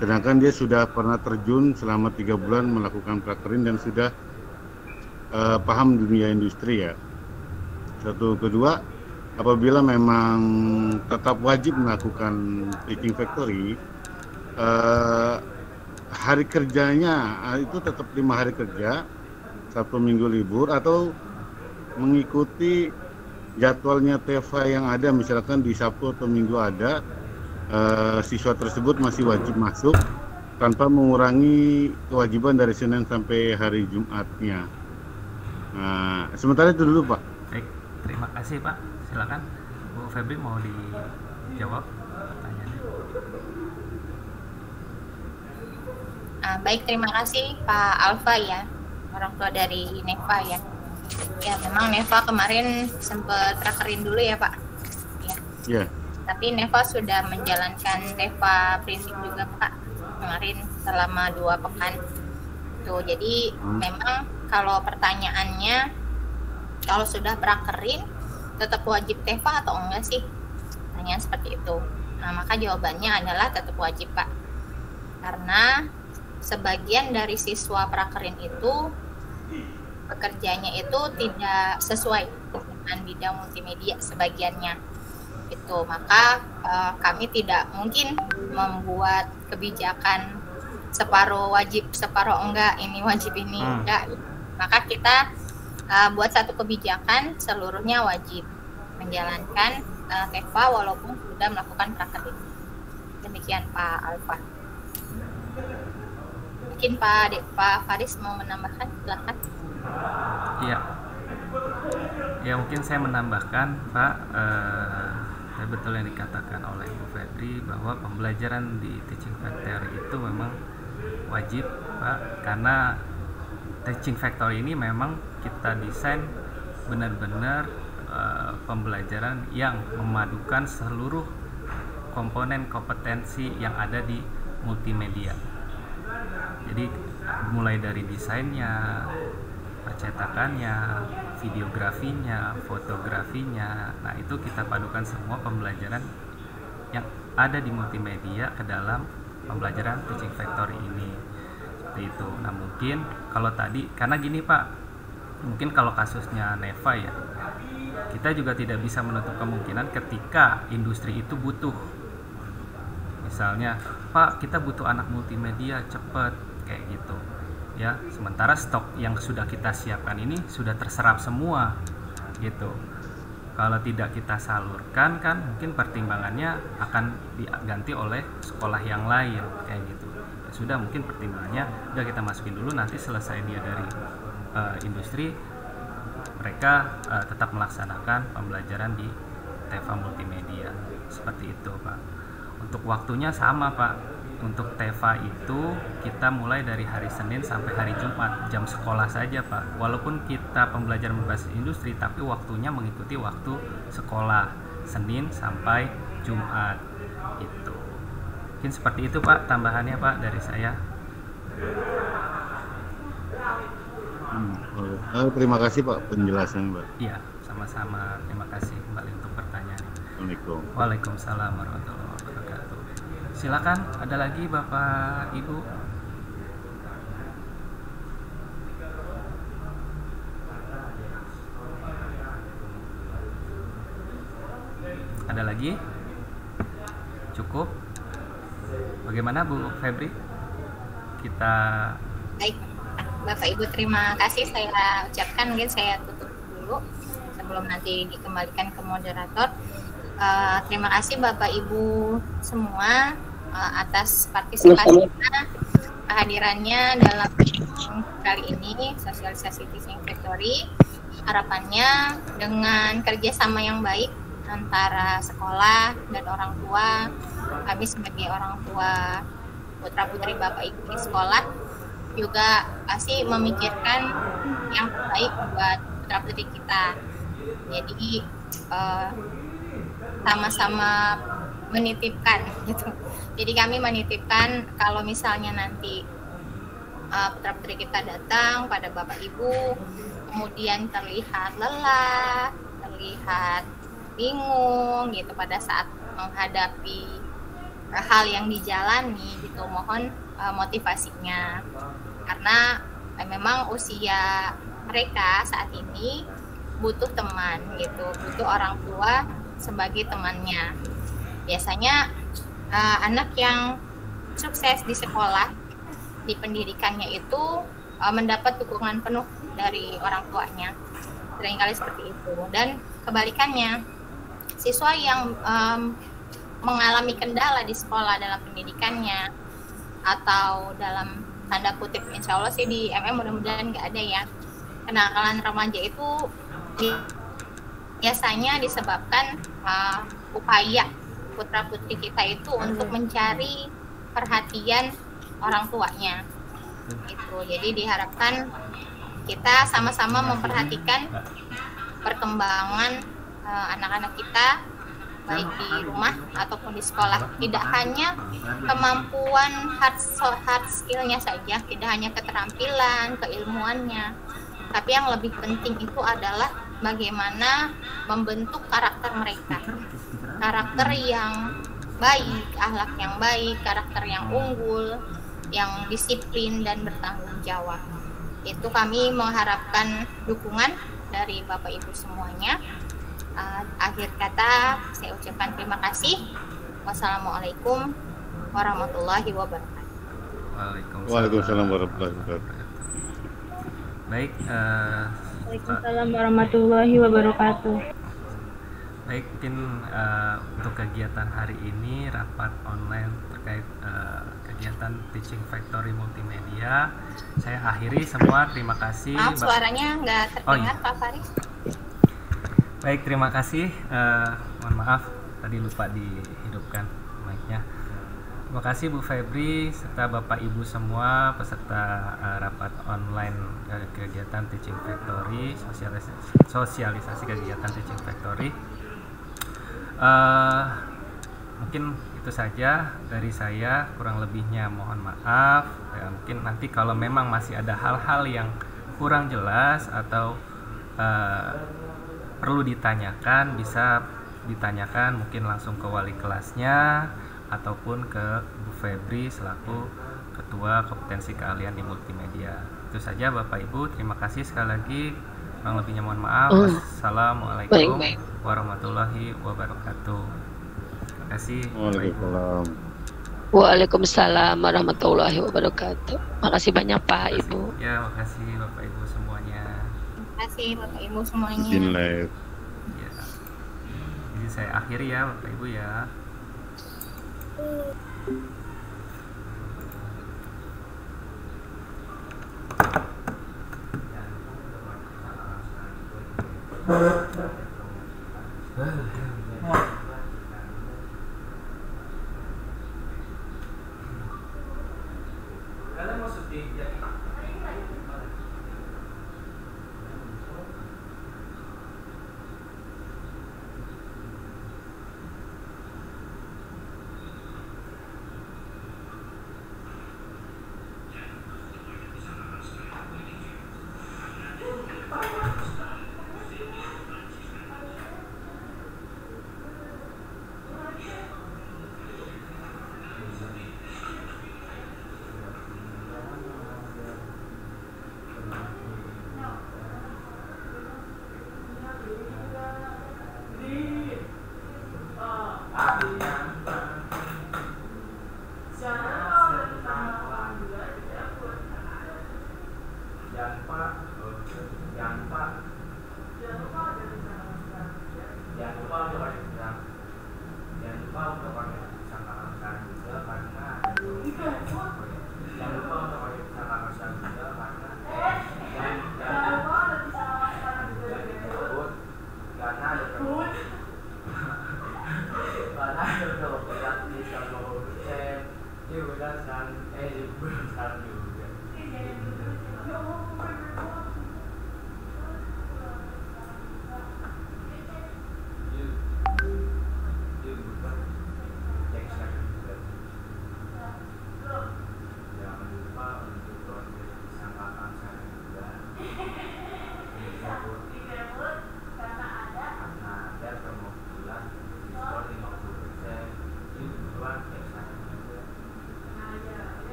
Sedangkan dia sudah pernah terjun selama 3 bulan melakukan prakerin dan sudah paham dunia industri ya. Satu, kedua, apabila memang tetap wajib melakukan Teaching Factory, hari kerjanya itu tetap 5 hari kerja, Sabtu Minggu libur, atau mengikuti jadwalnya TEFA yang ada, misalkan di Sabtu atau Minggu ada, siswa tersebut masih wajib masuk tanpa mengurangi kewajiban dari Senin sampai hari Jumatnya. Nah, sementara itu dulu Pak. Baik, terima kasih Pak. Silakan Bu Febri mau dijawab pertanyaannya. Baik, terima kasih Pak Alfa ya, orang tua dari Neva ya. Ya memang Neva kemarin sempat prakerin dulu ya Pak. Ya. Yeah. Tapi Neva sudah menjalankan TEFA prinsip juga Pak kemarin selama 2 pekan. Tuh, jadi memang kalau pertanyaannya kalau sudah prakerin tetap wajib TEFA atau enggak sih? Pertanyaan seperti itu. Nah, maka jawabannya adalah tetap wajib Pak. Karena sebagian dari siswa prakerin itu pekerjaannya itu tidak sesuai dengan bidang multimedia sebagiannya. Itu maka kami tidak mungkin membuat kebijakan separuh wajib separuh enggak, ini wajib ini enggak. Maka kita buat satu kebijakan seluruhnya wajib menjalankan TEFA walaupun sudah melakukan prakerin. Demikian Pak Alfa. Mungkin Pak Faris mau menambahkan, silakan. Iya. Ya mungkin saya menambahkan Pak, betul yang dikatakan oleh Bu Febri bahwa pembelajaran di Teaching Factory itu memang wajib Pak, karena Teaching Factory ini memang kita desain benar-benar pembelajaran yang memadukan seluruh komponen kompetensi yang ada di multimedia. Jadi mulai dari desainnya, percetakannya, videografinya, fotografinya. Nah, itu kita padukan semua pembelajaran yang ada di multimedia ke dalam pembelajaran Teaching Factory ini. Seperti itu. Nah, mungkin kalau tadi, karena gini Pak, mungkin kalau kasusnya Neva ya, kita juga tidak bisa menutup kemungkinan ketika industri itu butuh. Misalnya, Pak, kita butuh anak multimedia cepet, kayak gitu. Ya, sementara stok yang sudah kita siapkan ini sudah terserap semua gitu. Kalau tidak kita salurkan kan mungkin pertimbangannya akan diganti oleh sekolah yang lain kayak gitu. Ya, sudah mungkin pertimbangannya udah kita masukin dulu, nanti selesai dia dari industri mereka tetap melaksanakan pembelajaran di TEFA multimedia. Seperti itu Pak. Untuk waktunya sama Pak. Untuk TEFA itu kita mulai dari hari Senin sampai hari Jumat, jam sekolah saja Pak. Walaupun kita pembelajaran berbasis industri, tapi waktunya mengikuti waktu sekolah, Senin sampai Jumat itu. Mungkin seperti itu Pak tambahannya Pak dari saya. Terima kasih Pak penjelasannya Pak. Iya, sama-sama. Terima kasih kembali untuk pertanyaannya. Assalamualaikum. Waalaikumsalam warahmatullahi wabarakatuh. Silakan, ada lagi Bapak Ibu. Ada lagi? Cukup? Bagaimana Bu Febri? Kita Baik, Bapak Ibu terima kasih saya ucapkan, mungkin saya tutup dulu sebelum nanti dikembalikan ke moderator. Terima kasih Bapak Ibu semua atas partisipasinya, kehadirannya dalam kali ini sosialisasi Teaching Factory. Harapannya dengan kerjasama yang baik antara sekolah dan orang tua, kami sebagai orang tua putra putri Bapak Ibu di sekolah juga pasti memikirkan yang terbaik buat putra putri kita. Jadi sama-sama menitipkan gitu. Jadi kami menitipkan kalau misalnya nanti putra putri kita datang pada Bapak Ibu kemudian terlihat lelah, terlihat bingung gitu pada saat menghadapi hal yang dijalani gitu, mohon motivasinya, karena memang usia mereka saat ini butuh teman gitu, butuh orang tua sebagai temannya. Biasanya anak yang sukses di sekolah, di pendidikannya itu mendapat dukungan penuh dari orang tuanya, seringkali seperti itu. Dan kebalikannya, siswa yang mengalami kendala di sekolah dalam pendidikannya atau dalam tanda kutip, insya Allah sih di MM mudah-mudahan nggak ada ya, kenakalan remaja itu biasanya disebabkan upaya putra putri kita itu untuk mencari perhatian orang tuanya gitu. Jadi diharapkan kita sama-sama memperhatikan perkembangan anak-anak kita baik di rumah ataupun di sekolah. Tidak hanya kemampuan hard skill-nya saja, tidak hanya keterampilan, keilmuannya, tapi yang lebih penting itu adalah bagaimana membentuk karakter mereka, karakter yang baik, akhlak yang baik, karakter yang unggul, yang disiplin dan bertanggung jawab. Itu kami mengharapkan dukungan dari Bapak Ibu semuanya. Akhir kata saya ucapkan terima kasih. Wassalamualaikum warahmatullahi wabarakatuh. Waalaikumsalam warahmatullahi wabarakatuh. Baik, Waalaikumsalam warahmatullahi wabarakatuh. Baik, mungkin untuk kegiatan hari ini rapat online terkait kegiatan Teaching Factory Multimedia saya akhiri semua. Terima kasih. Maaf, suaranya nggak terdengar, Pak Faris. Baik, terima kasih. Mohon maaf tadi lupa dihidupkan mic-nya. Terima kasih Bu Febri serta Bapak Ibu semua peserta rapat online kegiatan Teaching Factory, sosialisasi kegiatan Teaching Factory. Mungkin itu saja dari saya, kurang lebihnya mohon maaf. Mungkin nanti kalau memang masih ada hal-hal yang kurang jelas atau perlu ditanyakan, bisa ditanyakan mungkin langsung ke wali kelasnya ataupun ke Bu Febri selaku Ketua Kompetensi Keahlian di Multimedia. Itu saja Bapak Ibu, terima kasih sekali lagi. Kurang lebihnya mohon maaf. Assalamualaikum warahmatullahi wabarakatuh. Terima kasih. Waalaikumsalam warahmatullahi wabarakatuh. Makasih banyak Pak Ibu. Ya, makasih Bapak Ibu semuanya. Terima kasih Bapak Ibu semuanya. Live. Ya. Jadi saya akhiri ya Bapak Ibu ya. Kalian mau syuting ya?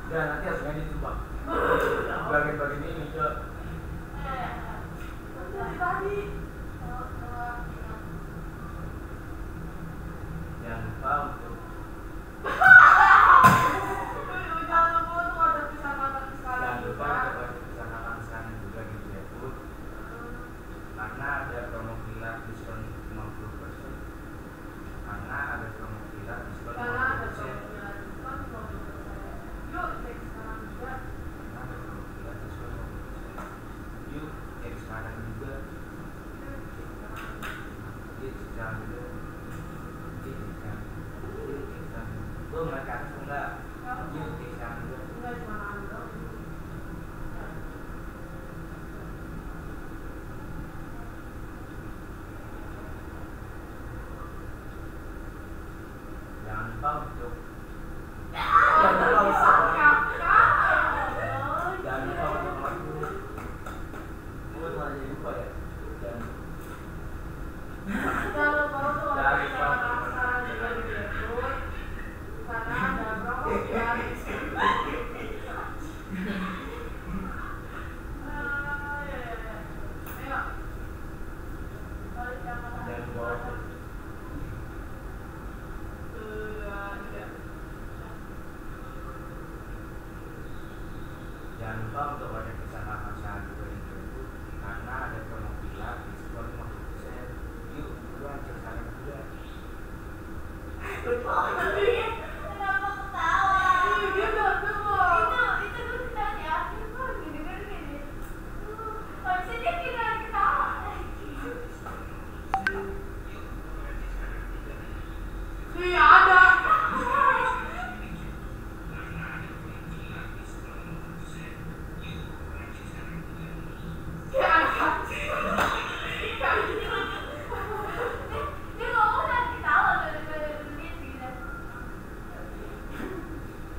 Ya nanti harus ganti tuh Pak. Bagian-bagian ini ke. Jangan lupa untuk pesan juga di GoFood karena ada promo villa diskon 50%. Karena ada promo villa diskon 50%. Yuk cek sekarang juga. Karena ada promo villa diskon 50%. Yuk cek sekarang juga. Cek sekarang juga. Gue ngeliat ke atas enggak? Yuk cek sekarang juga. Enggak cuma nanggung. Jangan lupa untuk jangan lupa untuk ada pesan makan siang juga di GoFood karena ada promo villa diskon 50%. Yuk buruan cek sekarang juga. Kenapa ketawa? Dia bilang itu bukan yakin kok gini. Habisnya dia kira ketawa. Iya ada.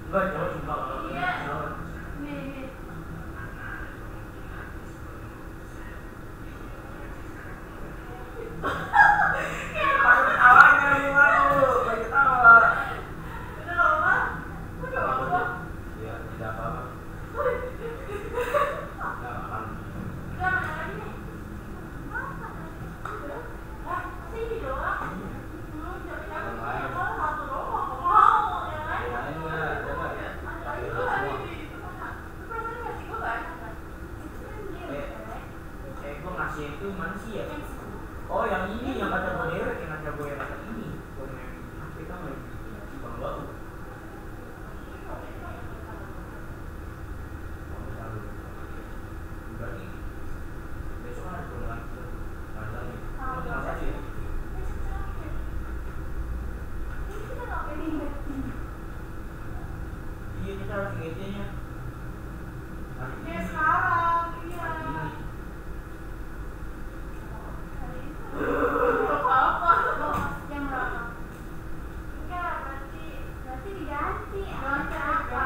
Enggak jauh cuma kalau iya. Nih. Awalnya gimana lu? Baik ketawa. Udah apa? Udah apa? Ya tidak apa-apa. Enggak apa-apa. Udah mana lagi nih? Masih ini doang. Satu doang. Mau yang lain? Yang lain enggak, coba. Pakai dulu semua. Gue ngasih itu mana sih ya? Oh yang ini yang kata gue derek, yang kata gue yang kata ini. Kita mau di Bang Bau. Berarti besok kan ada promo lagi tuh. Mana lagi? Terima kasih. Iya kita harus ingetnya. Ya sekarang, iya. Apa? Jam berapa? Enggak, berarti diganti. Ganti apa?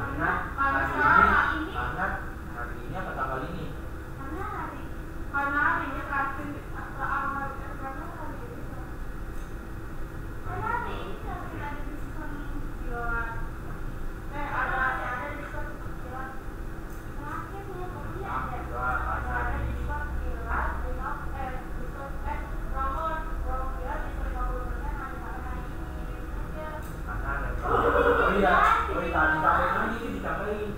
Karena hari ini apa tanggal ini? Karena harinya kasih karena hari ini kasih ada diskon kiloan. Ada diskon kiloan. Terakhirnya kopi ada diskon kiloan, diskon promo kiloan diskon 50% hari hari ini. Karena ada. Oh iya, tadi lagi itu ditambahin.